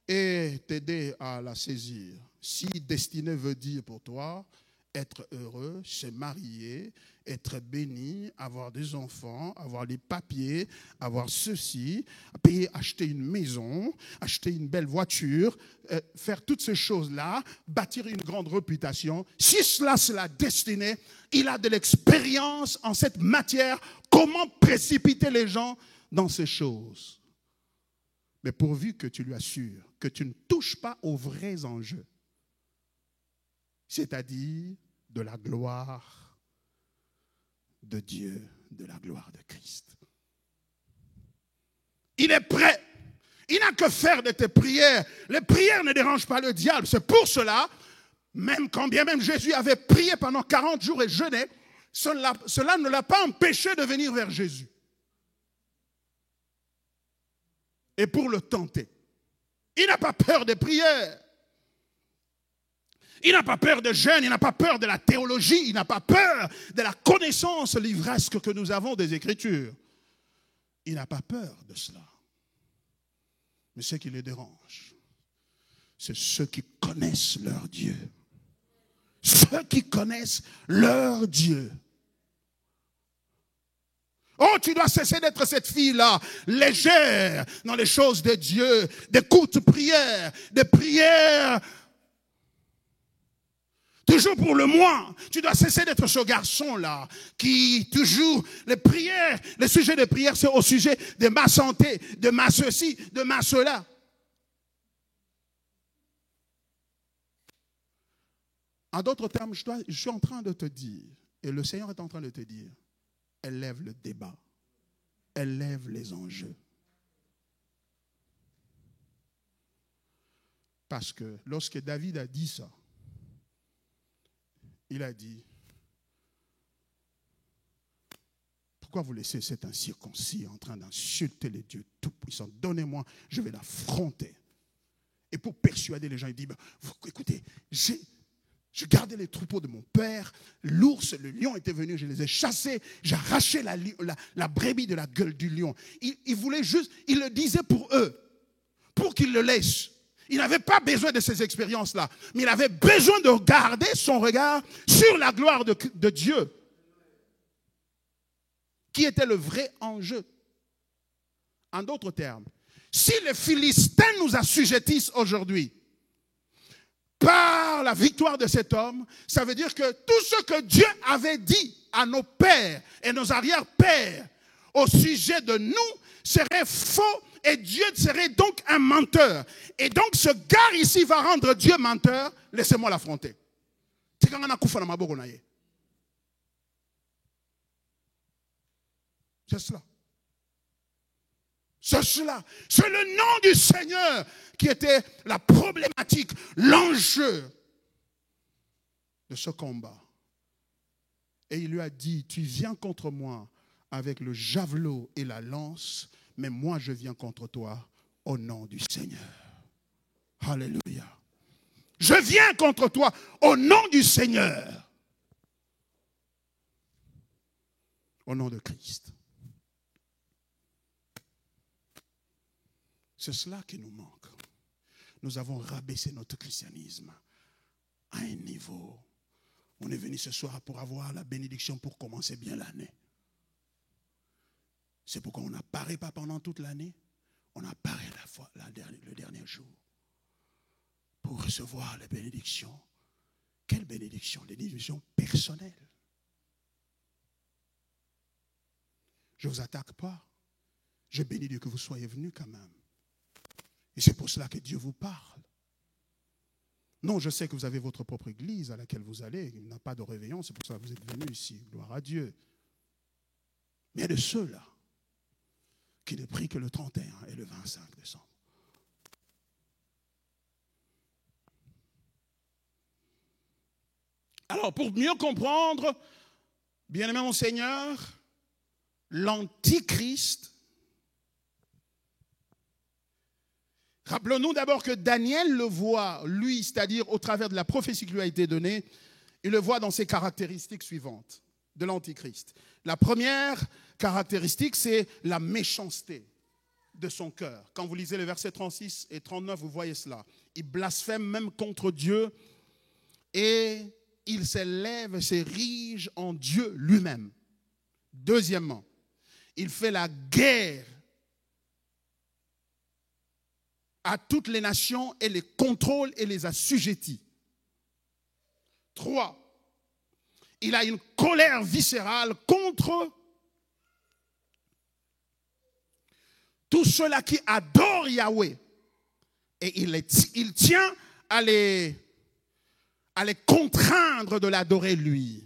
et t'aider à la saisir. Si destinée veut dire pour toi être heureux, se marier, être béni, avoir des enfants, avoir les papiers, avoir ceci, payer, acheter une maison, acheter une belle voiture, faire toutes ces choses-là, bâtir une grande réputation. Si cela c'est la destinée, il a de l'expérience en cette matière. Comment précipiter les gens dans ces choses? Mais pourvu que tu lui assures que tu ne touches pas aux vrais enjeux, c'est-à-dire de la gloire de Dieu, de la gloire de Christ. Il est prêt. Il n'a que faire de tes prières. Les prières ne dérangent pas le diable. C'est pour cela, même quand bien même Jésus avait prié pendant 40 jours et jeûné, cela ne l'a pas empêché de venir vers Jésus. Et pour le tenter. Il n'a pas peur des prières. Il n'a pas peur de jeûne, il n'a pas peur de la théologie, il n'a pas peur de la connaissance livresque que nous avons des Écritures. Il n'a pas peur de cela. Mais ce qui les dérange, c'est ceux qui connaissent leur Dieu. Ceux qui connaissent leur Dieu. Oh, tu dois cesser d'être cette fille-là, légère dans les choses de Dieu, des courtes prières, des prières toujours pour le moi. Tu dois cesser d'être ce garçon-là qui toujours, les prières, le sujet des prières, c'est au sujet de ma santé, de ma ceci, de ma cela. En d'autres termes, je suis en train de te dire, et le Seigneur est en train de te dire, élève le débat, élève les enjeux. Parce que lorsque David a dit ça, il a dit, pourquoi vous laissez cet incirconcis en train d'insulter les dieux tout-puissants? Donnez-moi, je vais l'affronter. Et pour persuader les gens, il dit, écoutez, je gardais les troupeaux de mon père, l'ours, le lion étaient venus, je les ai chassés, j'ai arraché la brebis de la gueule du lion. Il voulait juste, il le disait pour eux, pour qu'ils le laissent. Il n'avait pas besoin de ces expériences-là, mais il avait besoin de garder son regard sur la gloire de Dieu, qui était le vrai enjeu. En d'autres termes, si les Philistins nous assujettissent aujourd'hui par la victoire de cet homme, ça veut dire que tout ce que Dieu avait dit à nos pères et nos arrière-pères au sujet de nous serait faux et Dieu serait donc un menteur. Et donc ce gars ici va rendre Dieu menteur. Laissez-moi l'affronter. C'est cela. C'est cela. C'est le nom du Seigneur qui était la problématique, l'enjeu de ce combat. Et il lui a dit, tu viens contre moi avec le javelot et la lance, mais moi je viens contre toi au nom du Seigneur. Alléluia. Je viens contre toi au nom du Seigneur. Au nom de Christ. C'est cela qui nous manque. Nous avons rabaissé notre christianisme à un niveau. On est venu ce soir pour avoir la bénédiction pour commencer bien l'année. C'est pourquoi on n'apparaît pas pendant toute l'année. On apparaît le dernier jour pour recevoir les bénédictions. Quelle bénédiction? Les bénédictions personnelles. Je ne vous attaque pas. Je bénis Dieu que vous soyez venus quand même. Et c'est pour cela que Dieu vous parle. Non, je sais que vous avez votre propre église à laquelle vous allez. Il n'y a pas de réveillon, c'est pour ça que vous êtes venus ici. Gloire à Dieu. Mais il y a de ceux-là qui ne prient que le 31 et le 25 décembre. Alors, pour mieux comprendre, bien-aimé mon Seigneur, l'Antichrist. Rappelons-nous d'abord que Daniel le voit, lui, c'est-à-dire au travers de la prophétie qui lui a été donnée, il le voit dans ses caractéristiques suivantes de l'Antichrist. La première caractéristique, c'est la méchanceté de son cœur. Quand vous lisez les versets 36 et 39, vous voyez cela. Il blasphème même contre Dieu et il s'élève et s'érige en Dieu lui-même. Deuxièmement, il fait la guerre à toutes les nations et les contrôle et les assujettit. 3. Il a une colère viscérale contre tous ceux-là qui adorent Yahweh. Et il tient à les contraindre de l'adorer lui.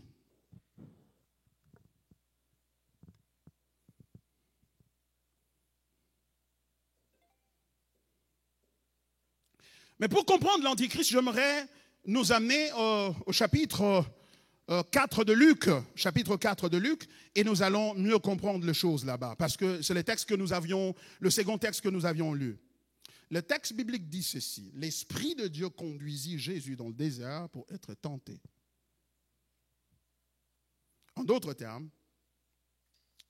Mais pour comprendre l'Antichrist, j'aimerais nous amener au chapitre 4 de Luc, chapitre 4 de Luc, et nous allons mieux comprendre les choses là-bas, parce que c'est le texte que nous avions, le second texte que nous avions lu. Le texte biblique dit ceci: l'Esprit de Dieu conduisit Jésus dans le désert pour être tenté. En d'autres termes,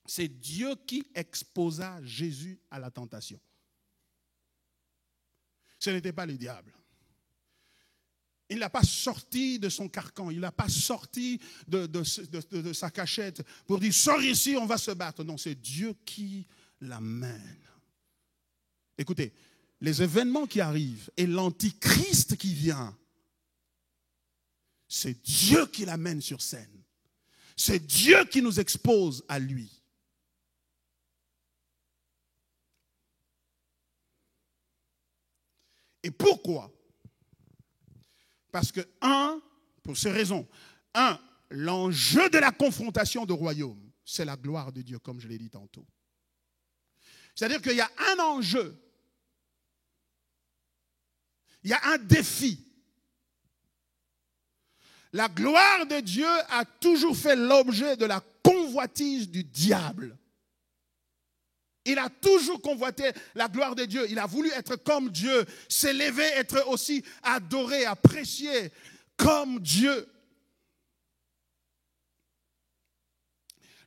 c'est Dieu qui exposa Jésus à la tentation. Ce n'était pas le diable. Il n'a pas sorti de son carcan, il n'a pas sorti de sa cachette pour dire « sors ici, on va se battre ». Non, c'est Dieu qui l'amène. Écoutez, les événements qui arrivent et l'Antichrist qui vient, c'est Dieu qui l'amène sur scène. C'est Dieu qui nous expose à lui. Et pourquoi? Parce que, pour ces raisons, l'enjeu de la confrontation de royaume, c'est la gloire de Dieu, comme je l'ai dit tantôt. C'est-à-dire qu'il y a un enjeu, il y a un défi. La gloire de Dieu a toujours fait l'objet de la convoitise du diable. Il a toujours convoité la gloire de Dieu. Il a voulu être comme Dieu, s'élever, être aussi adoré, apprécié comme Dieu.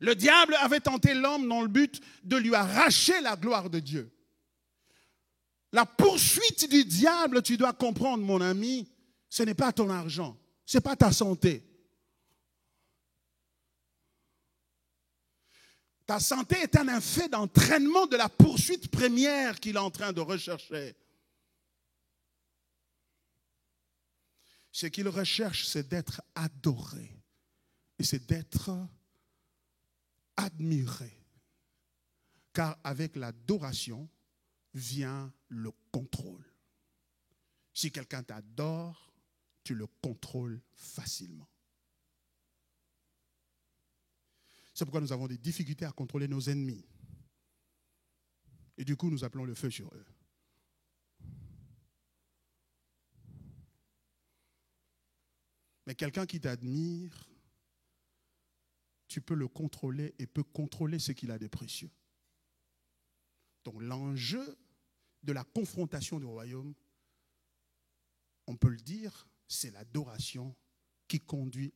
Le diable avait tenté l'homme dans le but de lui arracher la gloire de Dieu. La poursuite du diable, tu dois comprendre, mon ami, ce n'est pas ton argent, ce n'est pas ta santé. Ta santé est un effet d'entraînement de la poursuite première qu'il est en train de rechercher. Ce qu'il recherche, c'est d'être adoré. Et c'est d'être admiré. Car avec l'adoration vient le contrôle. Si quelqu'un t'adore, tu le contrôles facilement. C'est pourquoi nous avons des difficultés à contrôler nos ennemis. Et du coup, nous appelons le feu sur eux. Mais quelqu'un qui t'admire, tu peux le contrôler et peut contrôler ce qu'il a de précieux. Donc l'enjeu de la confrontation du royaume, on peut le dire, c'est l'adoration qui conduit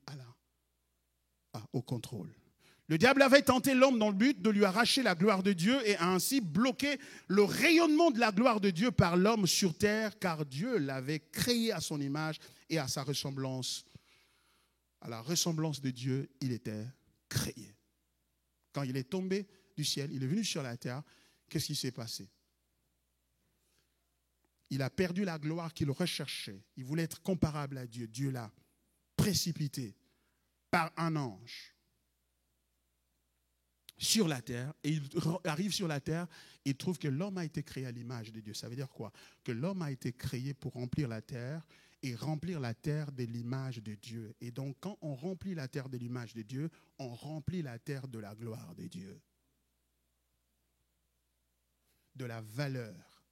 au contrôle. Le diable avait tenté l'homme dans le but de lui arracher la gloire de Dieu et a ainsi bloqué le rayonnement de la gloire de Dieu par l'homme sur terre, car Dieu l'avait créé à son image et à sa ressemblance. À la ressemblance de Dieu, il était créé. Quand il est tombé du ciel, il est venu sur la terre, qu'est-ce qui s'est passé? Il a perdu la gloire qu'il recherchait. Il voulait être comparable à Dieu. Dieu l'a précipité par un ange sur la terre, et il arrive sur la terre, il trouve que l'homme a été créé à l'image de Dieu. Ça veut dire quoi? Que l'homme a été créé pour remplir la terre, et remplir la terre de l'image de Dieu. Et donc, quand on remplit la terre de l'image de Dieu, on remplit la terre de la gloire de Dieu, de la valeur,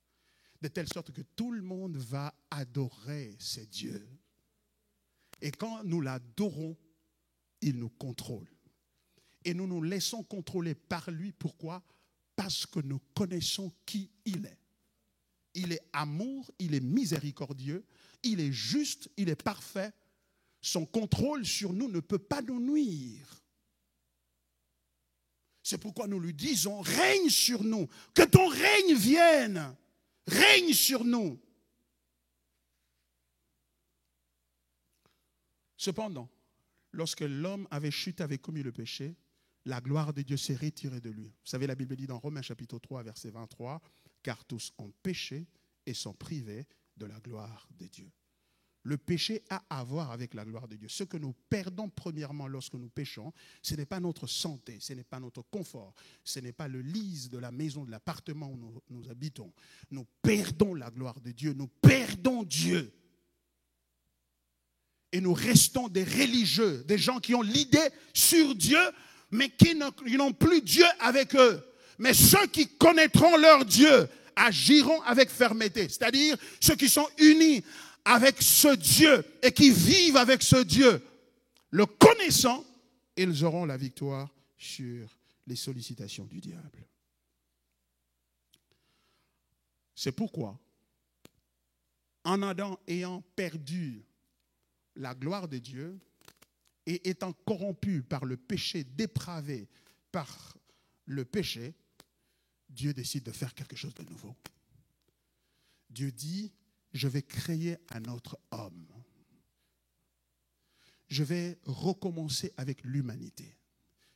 de telle sorte que tout le monde va adorer ce Dieu. Et quand nous l'adorons, il nous contrôle. Et nous nous laissons contrôler par lui. Pourquoi? Parce que nous connaissons qui il est. Il est amour, il est miséricordieux, il est juste, il est parfait. Son contrôle sur nous ne peut pas nous nuire. C'est pourquoi nous lui disons, règne sur nous, que ton règne vienne, règne sur nous. Cependant, lorsque l'homme avait chuté, avait commis le péché, la gloire de Dieu s'est retirée de lui. Vous savez, la Bible dit dans Romains chapitre 3, verset 23, « Car tous ont péché et sont privés de la gloire de Dieu. » Le péché a à voir avec la gloire de Dieu. Ce que nous perdons premièrement lorsque nous péchons, ce n'est pas notre santé, ce n'est pas notre confort, ce n'est pas le lit de la maison, de l'appartement où nous habitons. Nous perdons la gloire de Dieu, nous perdons Dieu. Et nous restons des religieux, des gens qui ont l'idée sur Dieu, mais qui n'ont plus Dieu avec eux. Mais ceux qui connaîtront leur Dieu agiront avec fermeté. C'est-à-dire ceux qui sont unis avec ce Dieu et qui vivent avec ce Dieu. Le connaissant, ils auront la victoire sur les sollicitations du diable. C'est pourquoi, en Adam ayant perdu la gloire de Dieu et étant corrompu par le péché, dépravé par le péché, Dieu décide de faire quelque chose de nouveau. Dieu dit, je vais créer un autre homme. Je vais recommencer avec l'humanité.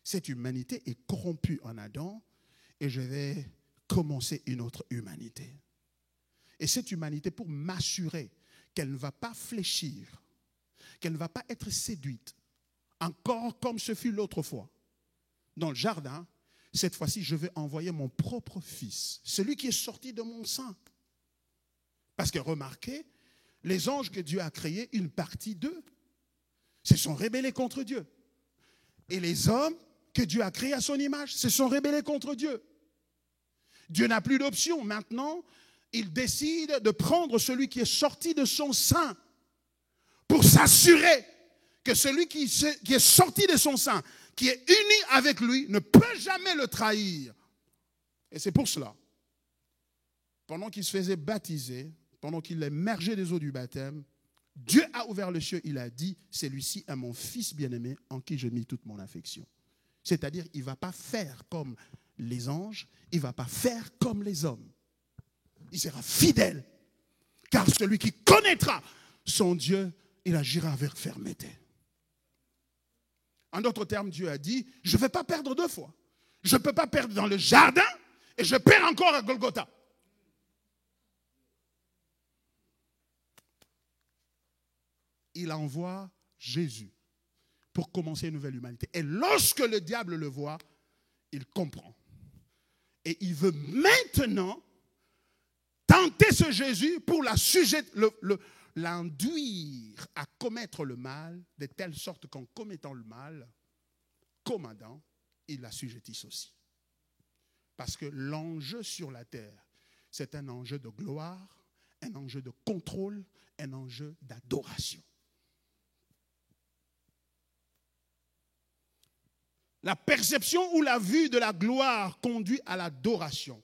Cette humanité est corrompue en Adam et je vais commencer une autre humanité. Et cette humanité, pour m'assurer qu'elle ne va pas fléchir, qu'elle ne va pas être séduite, encore comme ce fut l'autre fois, dans le jardin, cette fois-ci, je vais envoyer mon propre fils, celui qui est sorti de mon sein. Parce que remarquez, les anges que Dieu a créés, une partie d'eux se sont rebellés contre Dieu. Et les hommes que Dieu a créés à son image se sont rebellés contre Dieu. Dieu n'a plus d'option. Maintenant, il décide de prendre celui qui est sorti de son sein pour s'assurer que celui qui est sorti de son sein, qui est uni avec lui, ne peut jamais le trahir. Et c'est pour cela, pendant qu'il se faisait baptiser, pendant qu'il émergeait des eaux du baptême, Dieu a ouvert le ciel, il a dit, celui-ci est mon fils bien-aimé en qui je mis toute mon affection. C'est-à-dire, il ne va pas faire comme les anges, il ne va pas faire comme les hommes. Il sera fidèle. Car celui qui connaîtra son Dieu, il agira avec fermeté. En d'autres termes, Dieu a dit, je ne vais pas perdre 2 fois. Je ne peux pas perdre dans le jardin et je perds encore à Golgotha. Il envoie Jésus pour commencer une nouvelle humanité. Et lorsque le diable le voit, il comprend. Et il veut maintenant tenter ce Jésus pour l'induire à commettre le mal, de telle sorte qu'en commettant le mal, comme Adam, il l'assujettisse aussi. Parce que l'enjeu sur la terre, c'est un enjeu de gloire, un enjeu de contrôle, un enjeu d'adoration. La perception ou la vue de la gloire conduit à l'adoration.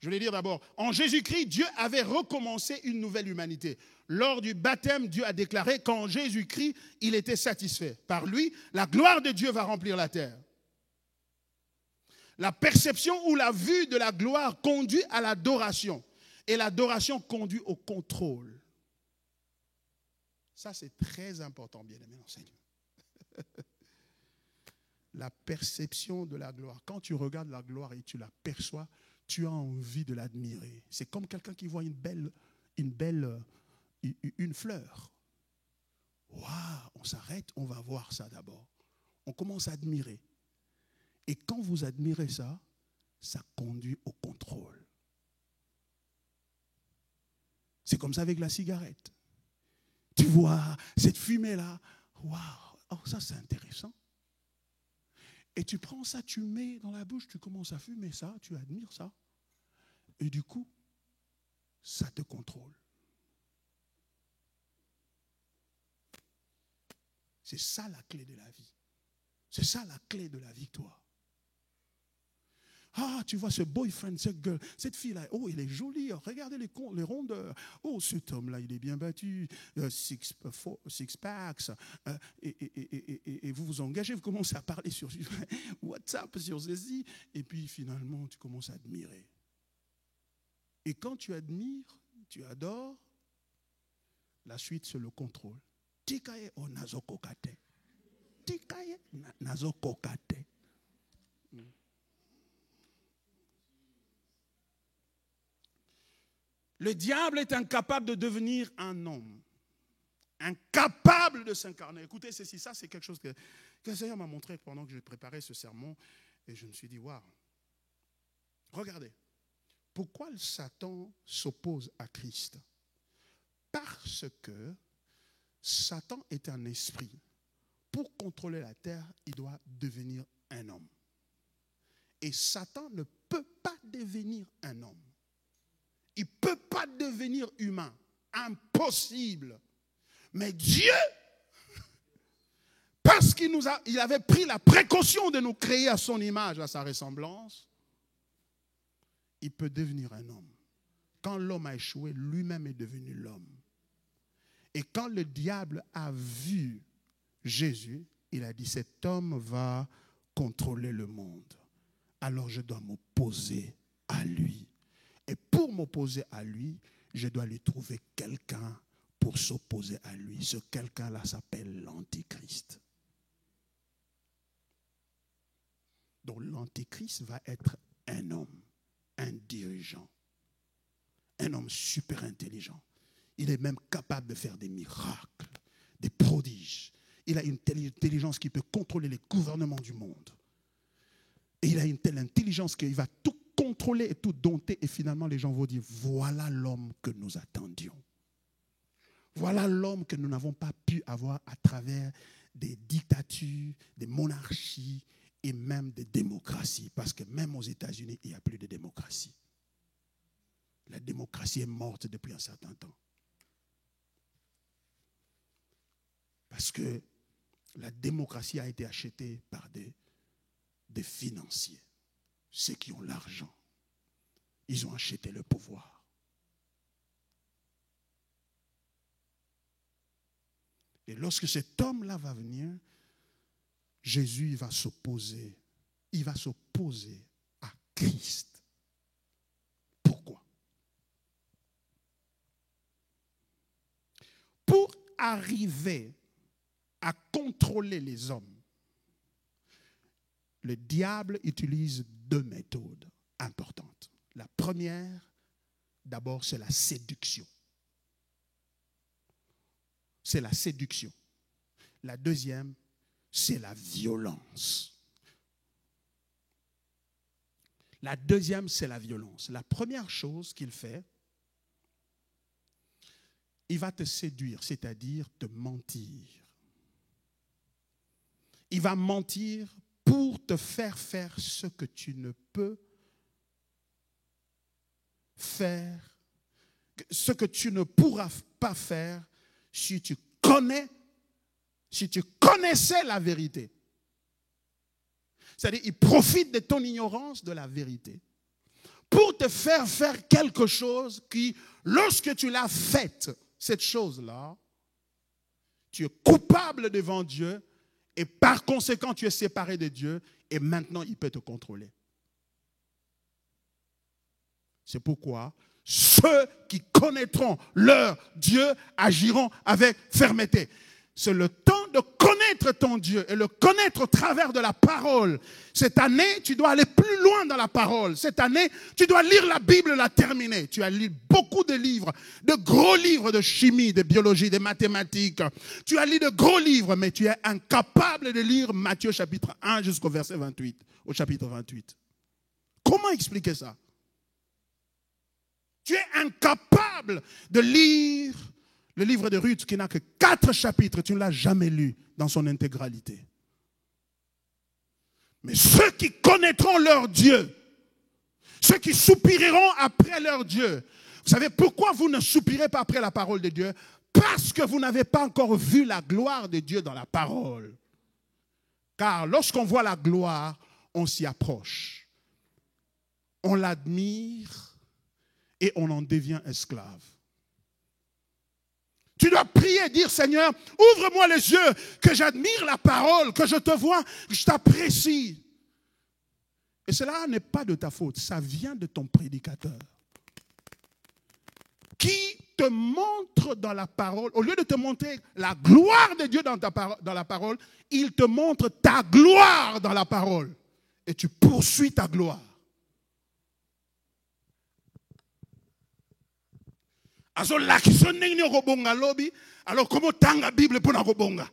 Je vais dire d'abord, en Jésus-Christ, Dieu avait recommencé une nouvelle humanité. Lors du baptême, Dieu a déclaré qu'en Jésus-Christ, il était satisfait. Par lui, la gloire de Dieu va remplir la terre. La perception ou la vue de la gloire conduit à l'adoration. Et l'adoration conduit au contrôle. Ça, c'est très important, bien-aimé enseignant. La perception de la gloire. Quand tu regardes la gloire et tu la perçois, tu as envie de l'admirer. C'est comme quelqu'un qui voit une fleur. Waouh, on s'arrête, on va voir ça d'abord. On commence à admirer. Et quand vous admirez ça, ça conduit au contrôle. C'est comme ça avec la cigarette. Tu vois cette fumée-là. Waouh, oh, ça c'est intéressant. Et tu prends ça, tu mets dans la bouche, tu commences à fumer ça, tu admires ça. Et du coup, ça te contrôle. C'est ça la clé de la vie. C'est ça la clé de la victoire. Ah, tu vois ce boyfriend, cette girl, cette fille-là, oh, elle est jolie, regardez les rondeurs. Oh, cet homme-là, il est bien battu, six packs. Et vous vous engagez, vous commencez à parler sur WhatsApp, sur ceci, et puis finalement, tu commences à admirer. Et quand tu admires, tu adores, la suite, c'est le contrôle. Tikaye o nazokokate. Tikaye nazokokate. Le diable est incapable de devenir un homme. Incapable de s'incarner. Écoutez ceci, ça c'est quelque chose que le Seigneur m'a montré pendant que je préparais ce sermon. Et je me suis dit, waouh. Regardez. Pourquoi le Satan s'oppose à Christ? Parce que Satan est un esprit. Pour contrôler la terre, il doit devenir un homme. Et Satan ne peut pas devenir un homme. Il ne peut pas devenir humain. Impossible. Mais Dieu, parce qu'il avait pris la précaution de nous créer à son image, à sa ressemblance, il peut devenir un homme. Quand l'homme a échoué, lui-même est devenu l'homme. Et quand le diable a vu Jésus, il a dit, cet homme va contrôler le monde. Alors je dois m'opposer à lui. Et pour m'opposer à lui, je dois lui trouver quelqu'un pour s'opposer à lui. Ce quelqu'un-là s'appelle l'Antichrist. Donc l'Antichrist va être un homme, un dirigeant, un homme super intelligent. Il est même capable de faire des miracles, des prodiges. Il a une telle intelligence qui peut contrôler les gouvernements du monde. Et il a une telle intelligence qu'il va tout contrôler et tout dompter. Et finalement, les gens vont dire, voilà l'homme que nous attendions. Voilà l'homme que nous n'avons pas pu avoir à travers des dictatures, des monarchies et même des démocraties. Parce que même aux États-Unis, il n'y a plus de démocratie. La démocratie est morte depuis un certain temps. Parce que la démocratie a été achetée par des financiers. Ceux qui ont l'argent, ils ont acheté le pouvoir. Et lorsque cet homme-là va venir, Jésus va s'opposer. Il va s'opposer à Christ. arriver à contrôler les hommes, le diable utilise 2 méthodes importantes. La première, d'abord, c'est la séduction. C'est la séduction. La deuxième, c'est la violence. La deuxième, c'est la violence. La première chose qu'il fait, il va te séduire, c'est-à-dire te mentir. Il va mentir pour te faire faire ce que tu ne peux faire, ce que tu ne pourras pas faire si tu connaissais la vérité. C'est-à-dire, il profite de ton ignorance de la vérité pour te faire faire quelque chose qui, lorsque tu l'as faite, cette chose-là, tu es coupable devant Dieu et par conséquent, tu es séparé de Dieu et maintenant, il peut te contrôler. C'est pourquoi ceux qui connaîtront leur Dieu agiront avec fermeté. C'est le temps de connaître ton Dieu et le connaître au travers de la parole. Cette année, tu dois aller plus loin dans la parole. Cette année, tu dois lire la Bible, la terminer. Tu as lu beaucoup de livres, de gros livres de chimie, de biologie, de mathématiques. Tu as lu de gros livres, mais tu es incapable de lire Matthieu chapitre 1 jusqu'au verset 28, au chapitre 28. Comment expliquer ça? Tu es incapable de lire le livre de Ruth qui n'a que 4 chapitres. Tu ne l'as jamais lu dans son intégralité. Mais ceux qui connaîtront leur Dieu, ceux qui soupireront après leur Dieu. Vous savez pourquoi vous ne soupirez pas après la parole de Dieu? Parce que vous n'avez pas encore vu la gloire de Dieu dans la parole. Car lorsqu'on voit la gloire, on s'y approche. On l'admire et on en devient esclave. Tu dois prier et dire, Seigneur, ouvre-moi les yeux, que j'admire la parole, que je te vois, que je t'apprécie. Et cela n'est pas de ta faute, ça vient de ton prédicateur. Qui te montre dans la parole, au lieu de te montrer la gloire de Dieu dans la parole, il te montre ta gloire dans la parole. Et tu poursuis ta gloire. Alors comment tanga la Bible pour la bonga?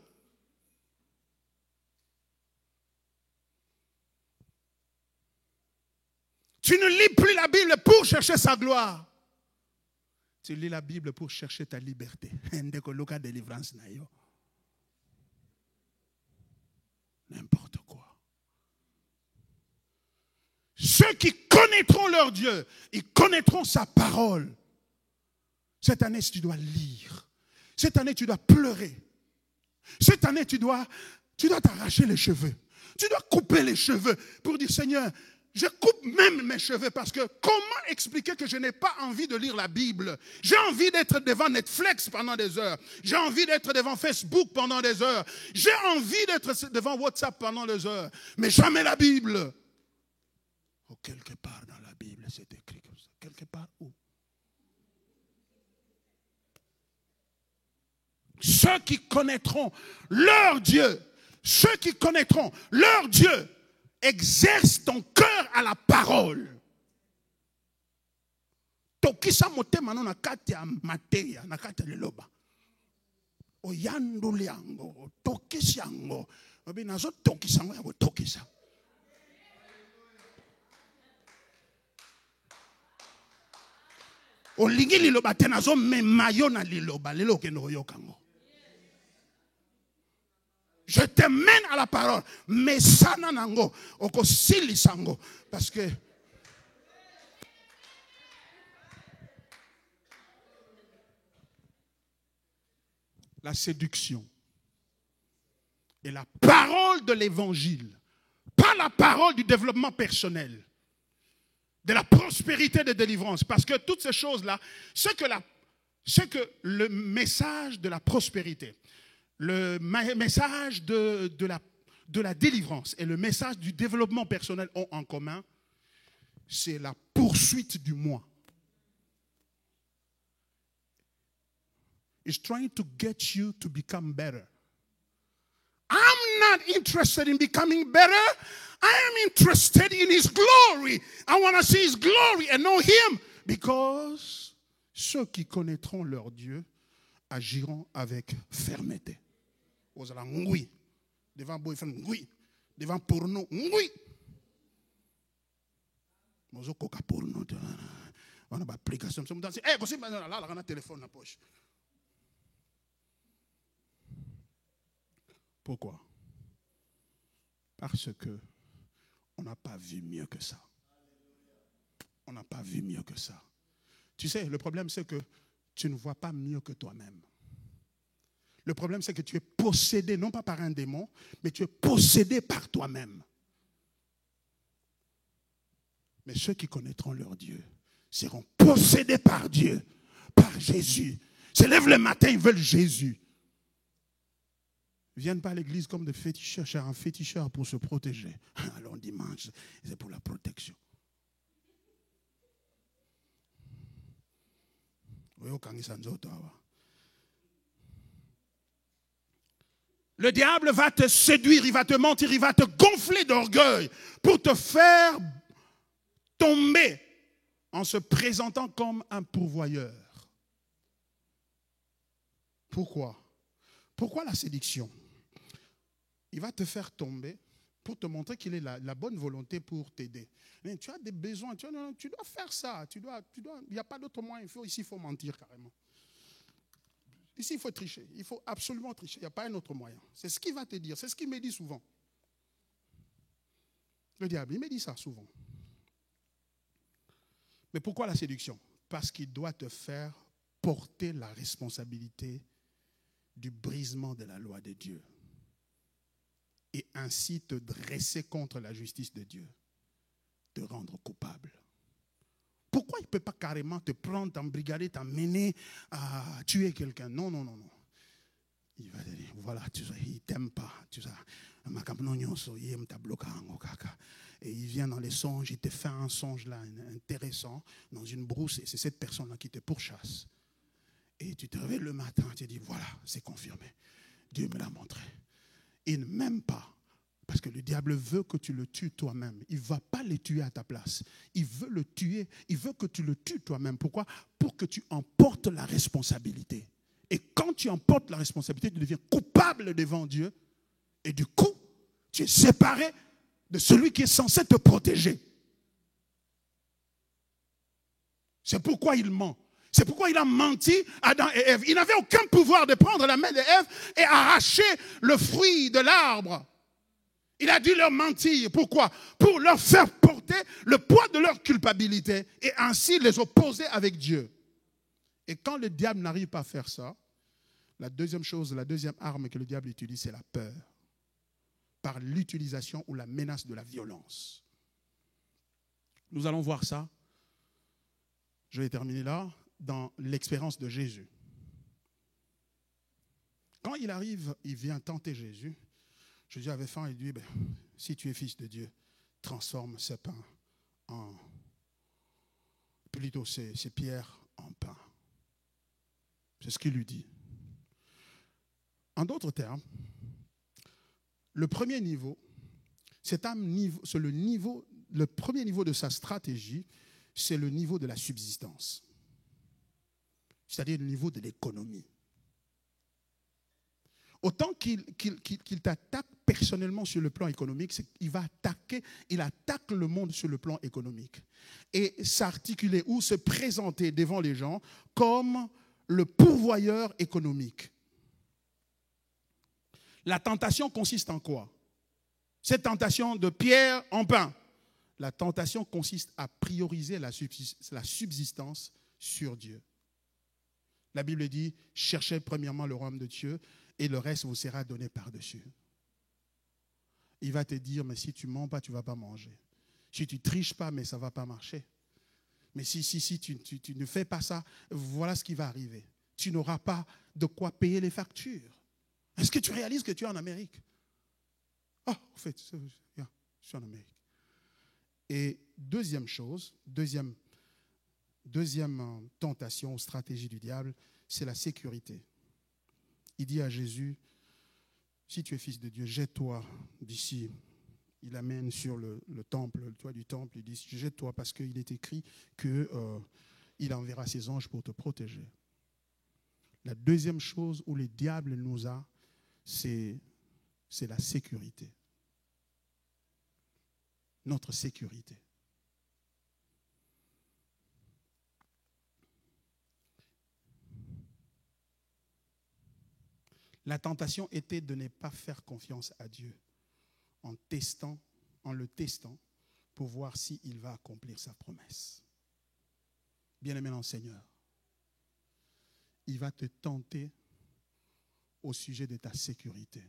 Tu ne lis plus la Bible pour chercher sa gloire. Tu lis la Bible pour chercher ta liberté. N'importe quoi. Ceux qui connaîtront leur Dieu, ils connaîtront sa parole. Cette année, si tu dois lire. Cette année, tu dois pleurer. Cette année, tu dois t'arracher les cheveux. Tu dois couper les cheveux pour dire, Seigneur, je coupe même mes cheveux parce que comment expliquer que je n'ai pas envie de lire la Bible? J'ai envie d'être devant Netflix pendant des heures. J'ai envie d'être devant Facebook pendant des heures. J'ai envie d'être devant WhatsApp pendant des heures. Mais jamais la Bible. Oh, quelque part dans la Bible, c'est écrit comme ça. Quelque part où? Ceux qui connaîtront leur Dieu, ceux qui connaîtront leur Dieu, exerce ton cœur à la parole. Tokisa motema no nakati ya mateya, nakati ya liloba. Oyanduli yango, tokisi yango. Obi nazo tokisa yango yango tokisa. Olingi liloba te nazo memayo na liloba, lelo kendo yokango. Je te mène à la parole. Mais ça nango, oko sili sango. Parce que la séduction et la parole de l'évangile, pas la parole du développement personnel, de la prospérité de délivrance. Parce que toutes ces choses-là, c'est que le message de la prospérité, le message de la délivrance et le message du développement personnel ont en commun, c'est la poursuite du moi. is trying to get you to become better. I'm not interested in becoming better. I am interested in His glory. I want to see His glory and know Him. Because ceux qui connaîtront leur Dieu agiront avec fermeté. Vous allez oui. Devant boyfriend, oui. Devant porno, oui. Mozo coca porno. On a une application. Eh, vous savez, là, on a un téléphone dans la poche. Pourquoi? Parce que on n'a pas vu mieux que ça. On n'a pas vu mieux que ça. Tu sais, le problème, c'est que tu ne vois pas mieux que toi-même. Le problème, c'est que tu es possédé, non pas par un démon, mais tu es possédé par toi-même. Mais ceux qui connaîtront leur Dieu seront possédés par Dieu, par Jésus. Ils se lèvent le matin, ils veulent Jésus. Ils ne viennent pas à l'église comme des féticheurs, cherchent un féticheur pour se protéger. Alors dimanche, c'est pour la protection. Le diable va te séduire, il va te mentir, il va te gonfler d'orgueil pour te faire tomber en se présentant comme un pourvoyeur. Pourquoi? Pourquoi la séduction? Il va te faire tomber pour te montrer qu'il est la bonne volonté pour t'aider. Mais tu as des besoins, tu dois faire ça, il n'y a pas d'autre moyen, ici il faut mentir carrément. Ici il faut tricher, il faut absolument tricher, il n'y a pas un autre moyen. C'est ce qu'il va te dire, c'est ce qu'il me dit souvent. Le diable, il me dit ça souvent. Mais pourquoi la séduction? Parce qu'il doit te faire porter la responsabilité du brisement de la loi de Dieu et ainsi te dresser contre la justice de Dieu, te rendre coupable. Pourquoi il ne peut pas carrément te prendre, t'embrigader, t'amener à tuer quelqu'un? Non. Il va te dire, voilà, il ne t'aime pas. Et il vient dans les songes, il te fait un songe là intéressant, dans une brousse, et c'est cette personne-là qui te pourchasse. Et tu te réveilles le matin, tu te dis, voilà, c'est confirmé. Dieu me l'a montré. Il ne m'aime pas. Parce que le diable veut que tu le tues toi-même. Il ne va pas le tuer à ta place. Il veut le tuer. Il veut que tu le tues toi-même. Pourquoi? Pour que tu emportes la responsabilité. Et quand tu emportes la responsabilité, tu deviens coupable devant Dieu. Et du coup, tu es séparé de celui qui est censé te protéger. C'est pourquoi il ment. C'est pourquoi il a menti à Adam et Ève. Il n'avait aucun pouvoir de prendre la main d'Ève et arracher le fruit de l'arbre. Il a dû leur mentir. Pourquoi? Pour leur faire porter le poids de leur culpabilité et ainsi les opposer avec Dieu. Et quand le diable n'arrive pas à faire ça, la deuxième arme que le diable utilise, c'est la peur. Par l'utilisation ou la menace de la violence. Nous allons voir ça. Je vais terminer là, dans l'expérience de Jésus. Quand il arrive, il vient tenter Jésus. Jésus avait faim et lui dit, si tu es fils de Dieu, transforme ce pain en... Plutôt ces pierres en pain. C'est ce qu'il lui dit. En d'autres termes, le premier niveau, le premier niveau de sa stratégie, c'est le niveau de la subsistance. C'est-à-dire le niveau de l'économie. Autant qu'il t'attaque personnellement sur le plan économique, il attaque le monde sur le plan économique. Et s'articuler ou se présenter devant les gens comme le pourvoyeur économique. La tentation consiste en quoi? Cette tentation de pierre en pain. La tentation consiste à prioriser la subsistance sur Dieu. La Bible dit, cherchez premièrement le royaume de Dieu et le reste vous sera donné par-dessus. Il va te dire, mais si tu ne mens pas, tu ne vas pas manger. Si tu ne triches pas, mais ça ne va pas marcher. Mais si tu ne fais pas ça, voilà ce qui va arriver. Tu n'auras pas de quoi payer les factures. Est-ce que tu réalises que tu es en Amérique? Ah, en fait, je suis en Amérique. Et deuxième tentation ou stratégie du diable, c'est la sécurité. il dit à Jésus, si tu es fils de Dieu, jette-toi d'ici. Il amène sur le temple, le toit du temple, il dit, jette-toi parce qu'il est écrit qu'il enverra ses anges pour te protéger. La deuxième chose où le diable nous a, c'est la sécurité. Notre sécurité. La tentation était de ne pas faire confiance à Dieu en le testant pour voir s'il va accomplir sa promesse. Bien-aimé dans le Seigneur, il va te tenter au sujet de ta sécurité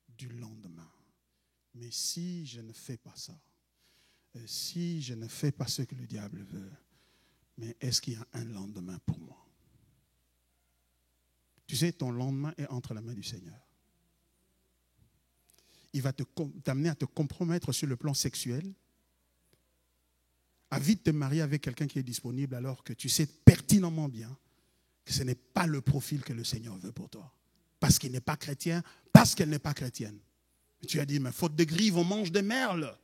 du lendemain. Mais si je ne fais pas ça, si je ne fais pas ce que le diable veut, mais est-ce qu'il y a un lendemain pour moi? Tu sais, ton lendemain est entre la main du Seigneur. Il va t'amener à te compromettre sur le plan sexuel, à vite te marier avec quelqu'un qui est disponible alors que tu sais pertinemment bien que ce n'est pas le profil que le Seigneur veut pour toi. Parce qu'il n'est pas chrétien, parce qu'elle n'est pas chrétienne. Et tu as dit, mais faute de grive, on mange des merles.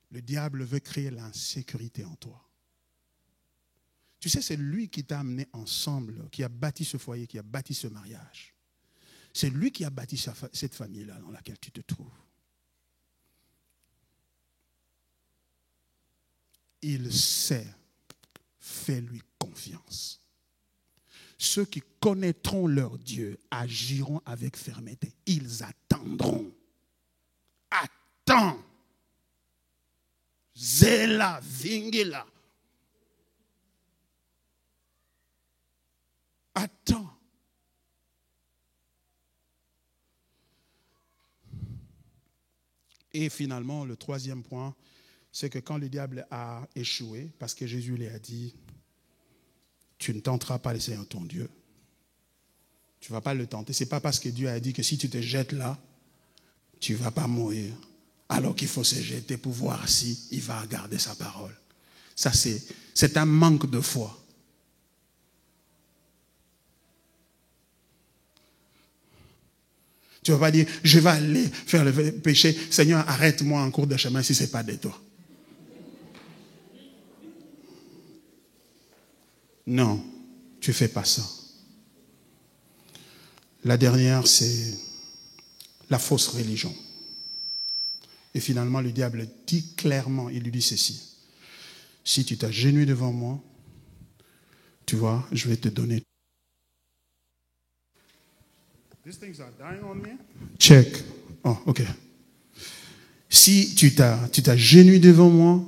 Le diable veut créer l'insécurité en toi. Tu sais, c'est lui qui t'a amené ensemble, qui a bâti ce foyer, qui a bâti ce mariage. C'est lui qui a bâti cette famille-là dans laquelle tu te trouves. Il sait, fais-lui confiance. Ceux qui connaîtront leur Dieu agiront avec fermeté. Ils attendront. Attends. Zela, vingela. Attends. Et finalement, le troisième point, c'est que quand le diable a échoué, parce que Jésus lui a dit, tu ne tenteras pas le Seigneur ton Dieu. Tu ne vas pas le tenter. Ce n'est pas parce que Dieu a dit que si tu te jettes là, tu ne vas pas mourir. Alors qu'il faut se jeter pour voir si il va garder sa parole. Ça, c'est un manque de foi. Tu ne vas pas dire, je vais aller faire le péché. Seigneur, arrête-moi en cours de chemin si ce n'est pas de toi. Non, tu ne fais pas ça. La dernière, c'est la fausse religion. Et finalement, le diable dit clairement, il lui dit ceci. Si tu t'agenouilles devant moi, tu vois, je vais te donner. These things are dying on me. Check. Oh, ok. Si tu t'agenouilles devant moi,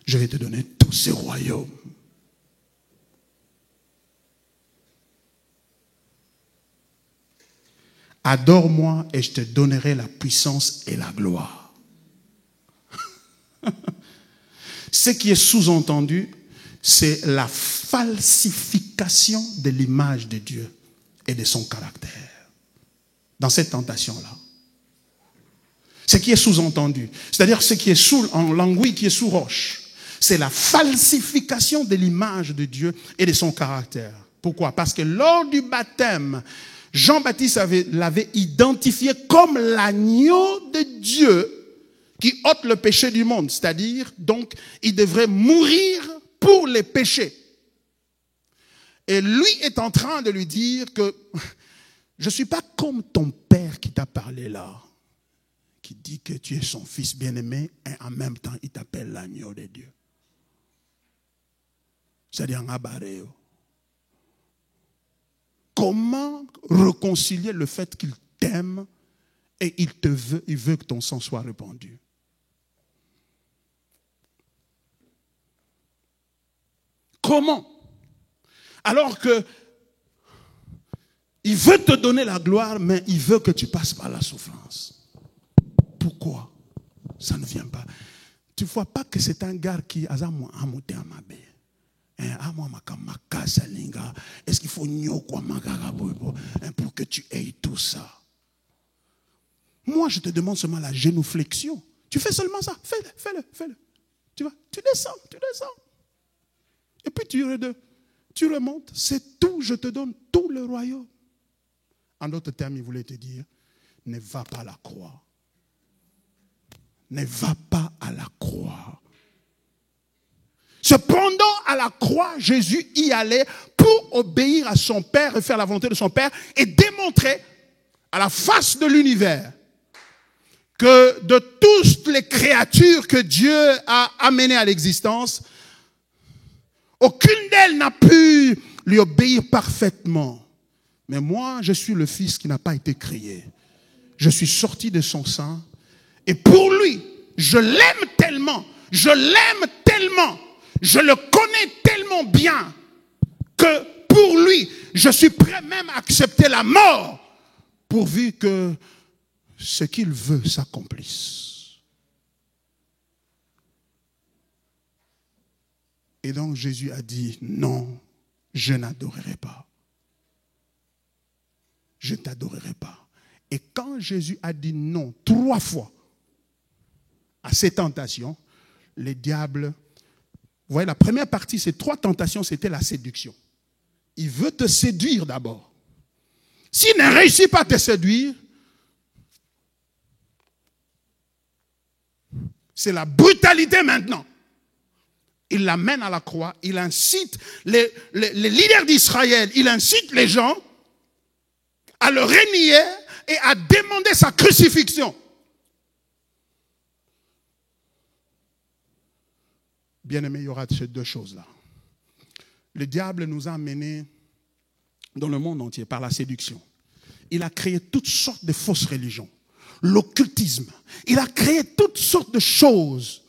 je vais te donner tous ces royaumes. Adore-moi et je te donnerai la puissance et la gloire. Ce qui est sous-entendu, c'est la falsification de l'image de Dieu et de son caractère. Dans cette tentation-là. Ce qui est sous-entendu, c'est-à-dire ce qui est en languille, qui est sous roche, c'est la falsification de l'image de Dieu et de son caractère. Pourquoi? Parce que lors du baptême, Jean-Baptiste l'avait identifié comme l'agneau de Dieu qui ôte le péché du monde. C'est-à-dire, donc, il devrait mourir pour les péchés. Et lui est en train de lui dire que je ne suis pas comme ton père qui t'a parlé là, qui dit que tu es son fils bien-aimé et en même temps il t'appelle l'agneau de Dieu. C'est-à-dire un abaréo. Comment réconcilier le fait qu'il t'aime et il veut que ton sang soit répandu? Comment? Alors que il veut te donner la gloire, mais il veut que tu passes par la souffrance. Pourquoi? Ça ne vient pas. Tu ne vois pas que c'est un gars qui a monté à ma baie. Est-ce qu'il faut pour que tu aies tout ça? Moi, je te demande seulement la génuflexion. Tu fais seulement ça. Fais-le. Tu vois, tu descends. Et puis tu remontes, c'est tout, je te donne tout le royaume. En d'autres termes, il voulait te dire, ne va pas à la croix. Ne va pas à la croix. Cependant, à la croix, Jésus y allait pour obéir à son Père et faire la volonté de son Père et démontrer à la face de l'univers que de toutes les créatures que Dieu a amenées à l'existence, aucune d'elles n'a pu lui obéir parfaitement. Mais moi, je suis le Fils qui n'a pas été créé. Je suis sorti de son sein. Et pour lui, je l'aime tellement, je le connais tellement bien que pour lui, je suis prêt même à accepter la mort pourvu que ce qu'il veut s'accomplisse. Et donc Jésus a dit, non, je n'adorerai pas. Je ne t'adorerai pas. Et quand Jésus a dit non 3 fois à ces tentations, les diables, vous voyez, la première partie, ces 3 tentations, c'était la séduction. Il veut te séduire d'abord. S'il ne réussit pas à te séduire, c'est la brutalité maintenant. Il l'amène à la croix, il incite les leaders d'Israël, il incite les gens à le renier et à demander sa crucifixion. Bien-aimé, il y aura ces 2 choses-là. Le diable nous a amenés dans le monde entier par la séduction. Il a créé toutes sortes de fausses religions, l'occultisme. Il a créé toutes sortes de choses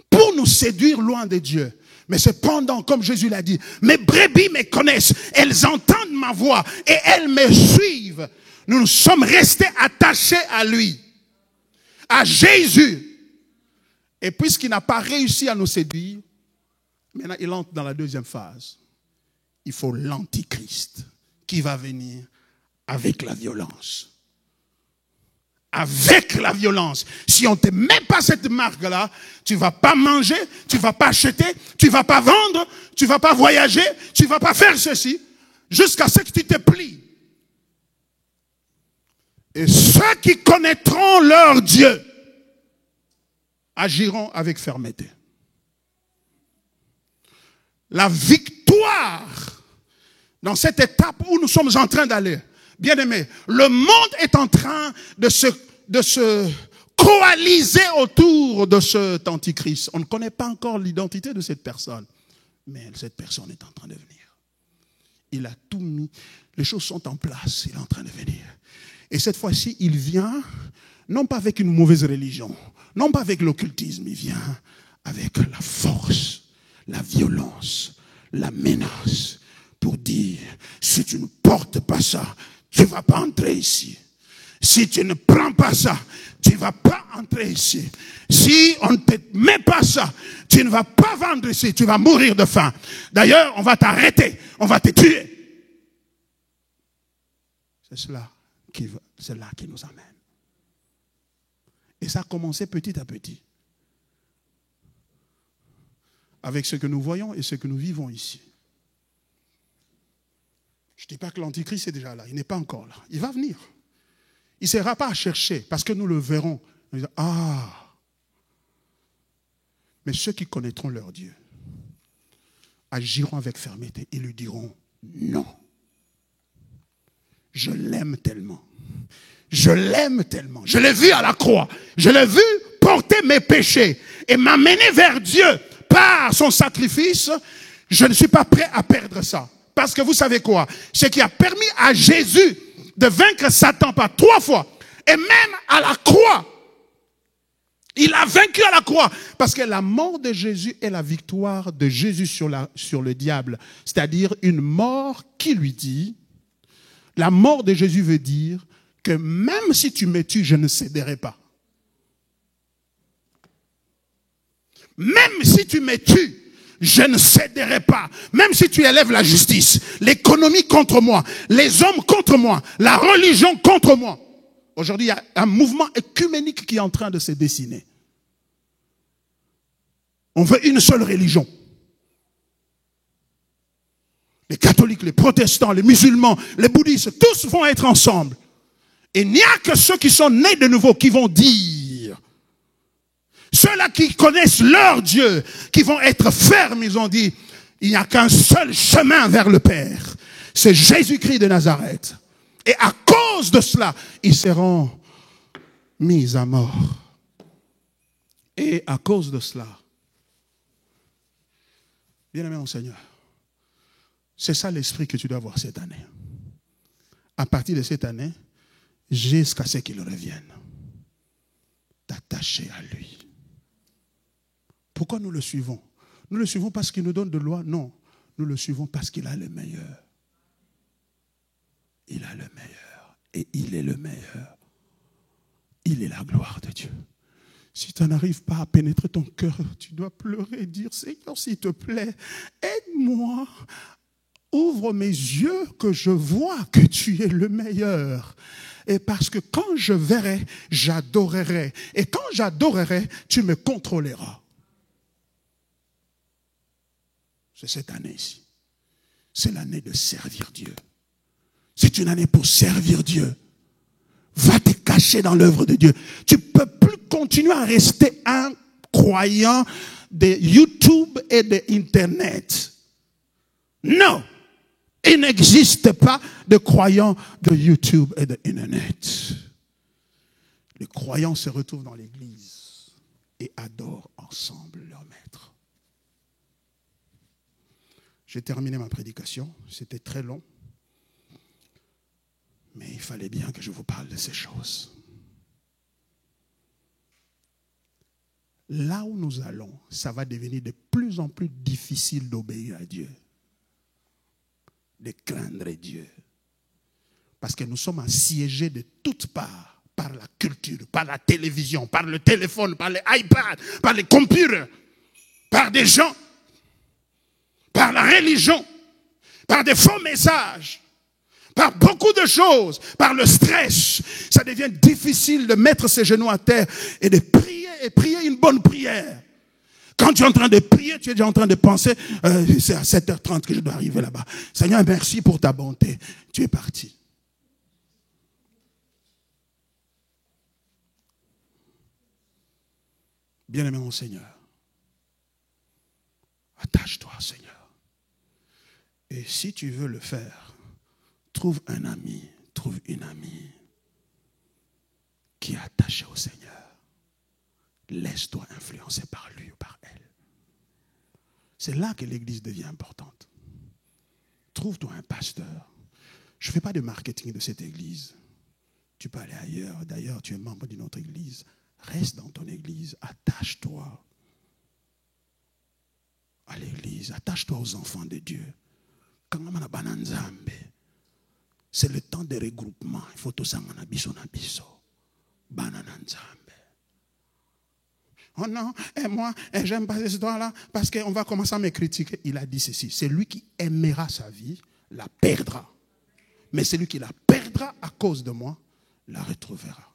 pour nous séduire loin de Dieu. Mais cependant, comme Jésus l'a dit, mes brebis me connaissent, elles entendent ma voix et elles me suivent. Nous sommes restés attachés à lui, à Jésus. Et puisqu'il n'a pas réussi à nous séduire, maintenant il entre dans la 2e phase. Il faut l'antichrist qui va venir avec la violence. Avec la violence. Si on ne te met pas cette marque-là, tu ne vas pas manger, tu ne vas pas acheter, tu ne vas pas vendre, tu ne vas pas voyager, tu ne vas pas faire ceci, jusqu'à ce que tu te plies. Et ceux qui connaîtront leur Dieu agiront avec fermeté. La victoire dans cette étape où nous sommes en train d'aller, bien aimé, le monde est en train de se coaliser autour de cet antichrist. On ne connaît pas encore l'identité de cette personne, mais cette personne est en train de venir. Il a tout mis, les choses sont en place, il est en train de venir. Et cette fois-ci, il vient, non pas avec une mauvaise religion, non pas avec l'occultisme, il vient avec la force, la violence, la menace, pour dire, si tu ne portes pas ça, tu ne vas pas entrer ici. Si tu ne prends pas ça, tu ne vas pas entrer ici. Si on ne te met pas ça, tu ne vas pas vendre ici, tu vas mourir de faim. D'ailleurs, on va t'arrêter, on va te tuer. C'est là qui nous amène. Et ça a commencé petit à petit. Avec ce que nous voyons et ce que nous vivons ici. Je ne dis pas que l'Antichrist est déjà là. Il n'est pas encore là. Il va venir. Il ne sera pas à chercher parce que nous le verrons. Ah! Mais ceux qui connaîtront leur Dieu agiront avec fermeté et lui diront non. Je l'aime tellement. Je l'aime tellement. Je l'ai vu à la croix. Je l'ai vu porter mes péchés et m'amener vers Dieu par son sacrifice. Je ne suis pas prêt à perdre ça. Parce que vous savez quoi? Ce qui a permis à Jésus de vaincre Satan par 3 fois. Et même à la croix. Il a vaincu à la croix. Parce que la mort de Jésus est la victoire de Jésus sur le diable. C'est-à-dire une mort qui lui dit, la mort de Jésus veut dire que même si tu me tues, je ne céderai pas. Même si tu me tues, je ne céderai pas. Même si tu élèves la justice, l'économie contre moi, les hommes contre moi, la religion contre moi. Aujourd'hui, il y a un mouvement œcuménique qui est en train de se dessiner. On veut une seule religion. Les catholiques, les protestants, les musulmans, les bouddhistes, tous vont être ensemble. Et il n'y a que ceux qui sont nés de nouveau qui vont dire. Ceux-là qui connaissent leur Dieu, qui vont être fermes, ils ont dit, il n'y a qu'un seul chemin vers le Père. C'est Jésus-Christ de Nazareth. Et à cause de cela, ils seront mis à mort. Et à cause de cela, bien-aimé mon Seigneur, c'est ça l'esprit que tu dois avoir cette année. À partir de cette année, jusqu'à ce qu'il revienne, t'attacher à lui. Pourquoi nous le suivons? Nous le suivons parce qu'il nous donne de loi? Non, nous le suivons parce qu'il a le meilleur. Il a le meilleur. Et il est le meilleur. Il est la gloire de Dieu. Si tu n'arrives pas à pénétrer ton cœur, tu dois pleurer et dire, Seigneur, s'il te plaît, aide-moi. Ouvre mes yeux que je vois que tu es le meilleur. Et parce que quand je verrai, j'adorerai. Et quand j'adorerai, tu me contrôleras. C'est cette année ici. C'est l'année de servir Dieu. C'est une année pour servir Dieu. Va te cacher dans l'œuvre de Dieu. Tu ne peux plus continuer à rester un croyant de YouTube et de Internet. Non. Il n'existe pas de croyants de YouTube et de Internet. Les croyants se retrouvent dans l'église et adorent ensemble leur maître. J'ai terminé ma prédication. C'était très long. Mais il fallait bien que je vous parle de ces choses. Là où nous allons, ça va devenir de plus en plus difficile d'obéir à Dieu. De craindre Dieu. Parce que nous sommes assiégés de toutes parts par la culture, par la télévision, par le téléphone, par les iPads, par les computers, par des gens, par la religion, par des faux messages, par beaucoup de choses, par le stress. Ça devient difficile de mettre ses genoux à terre et de prier, et prier une bonne prière. Quand tu es en train de prier, tu es déjà en train de penser, c'est à 7h30 que je dois arriver là-bas. Seigneur, merci pour ta bonté. Tu es parti. Bien-aimé mon Seigneur, attache-toi, Seigneur. Et si tu veux le faire, trouve un ami, trouve une amie qui est attachée au Seigneur. Laisse-toi influencer par lui ou par elle. C'est là que l'église devient importante. Trouve-toi un pasteur. Je ne fais pas de marketing de cette église. Tu peux aller ailleurs. D'ailleurs, tu es membre d'une autre église. Reste dans ton église. Attache-toi à l'église. Attache-toi aux enfants de Dieu. C'est le temps de regroupement. Il faut tout ça. Oh non, et moi, j'aime pas cette histoire-là parce qu'on va commencer à me critiquer. Il a dit ceci, celui qui aimera sa vie, la perdra. Mais celui qui la perdra à cause de moi, la retrouvera.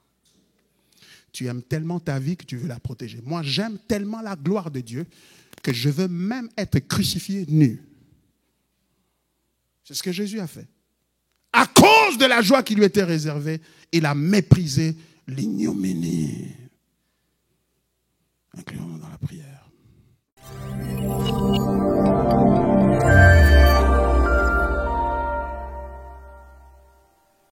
Tu aimes tellement ta vie que tu veux la protéger. Moi, j'aime tellement la gloire de Dieu que je veux même être crucifié nu. C'est ce que Jésus a fait. À cause de la joie qui lui était réservée, il a méprisé l'ignominie. Incluons-nous dans la prière.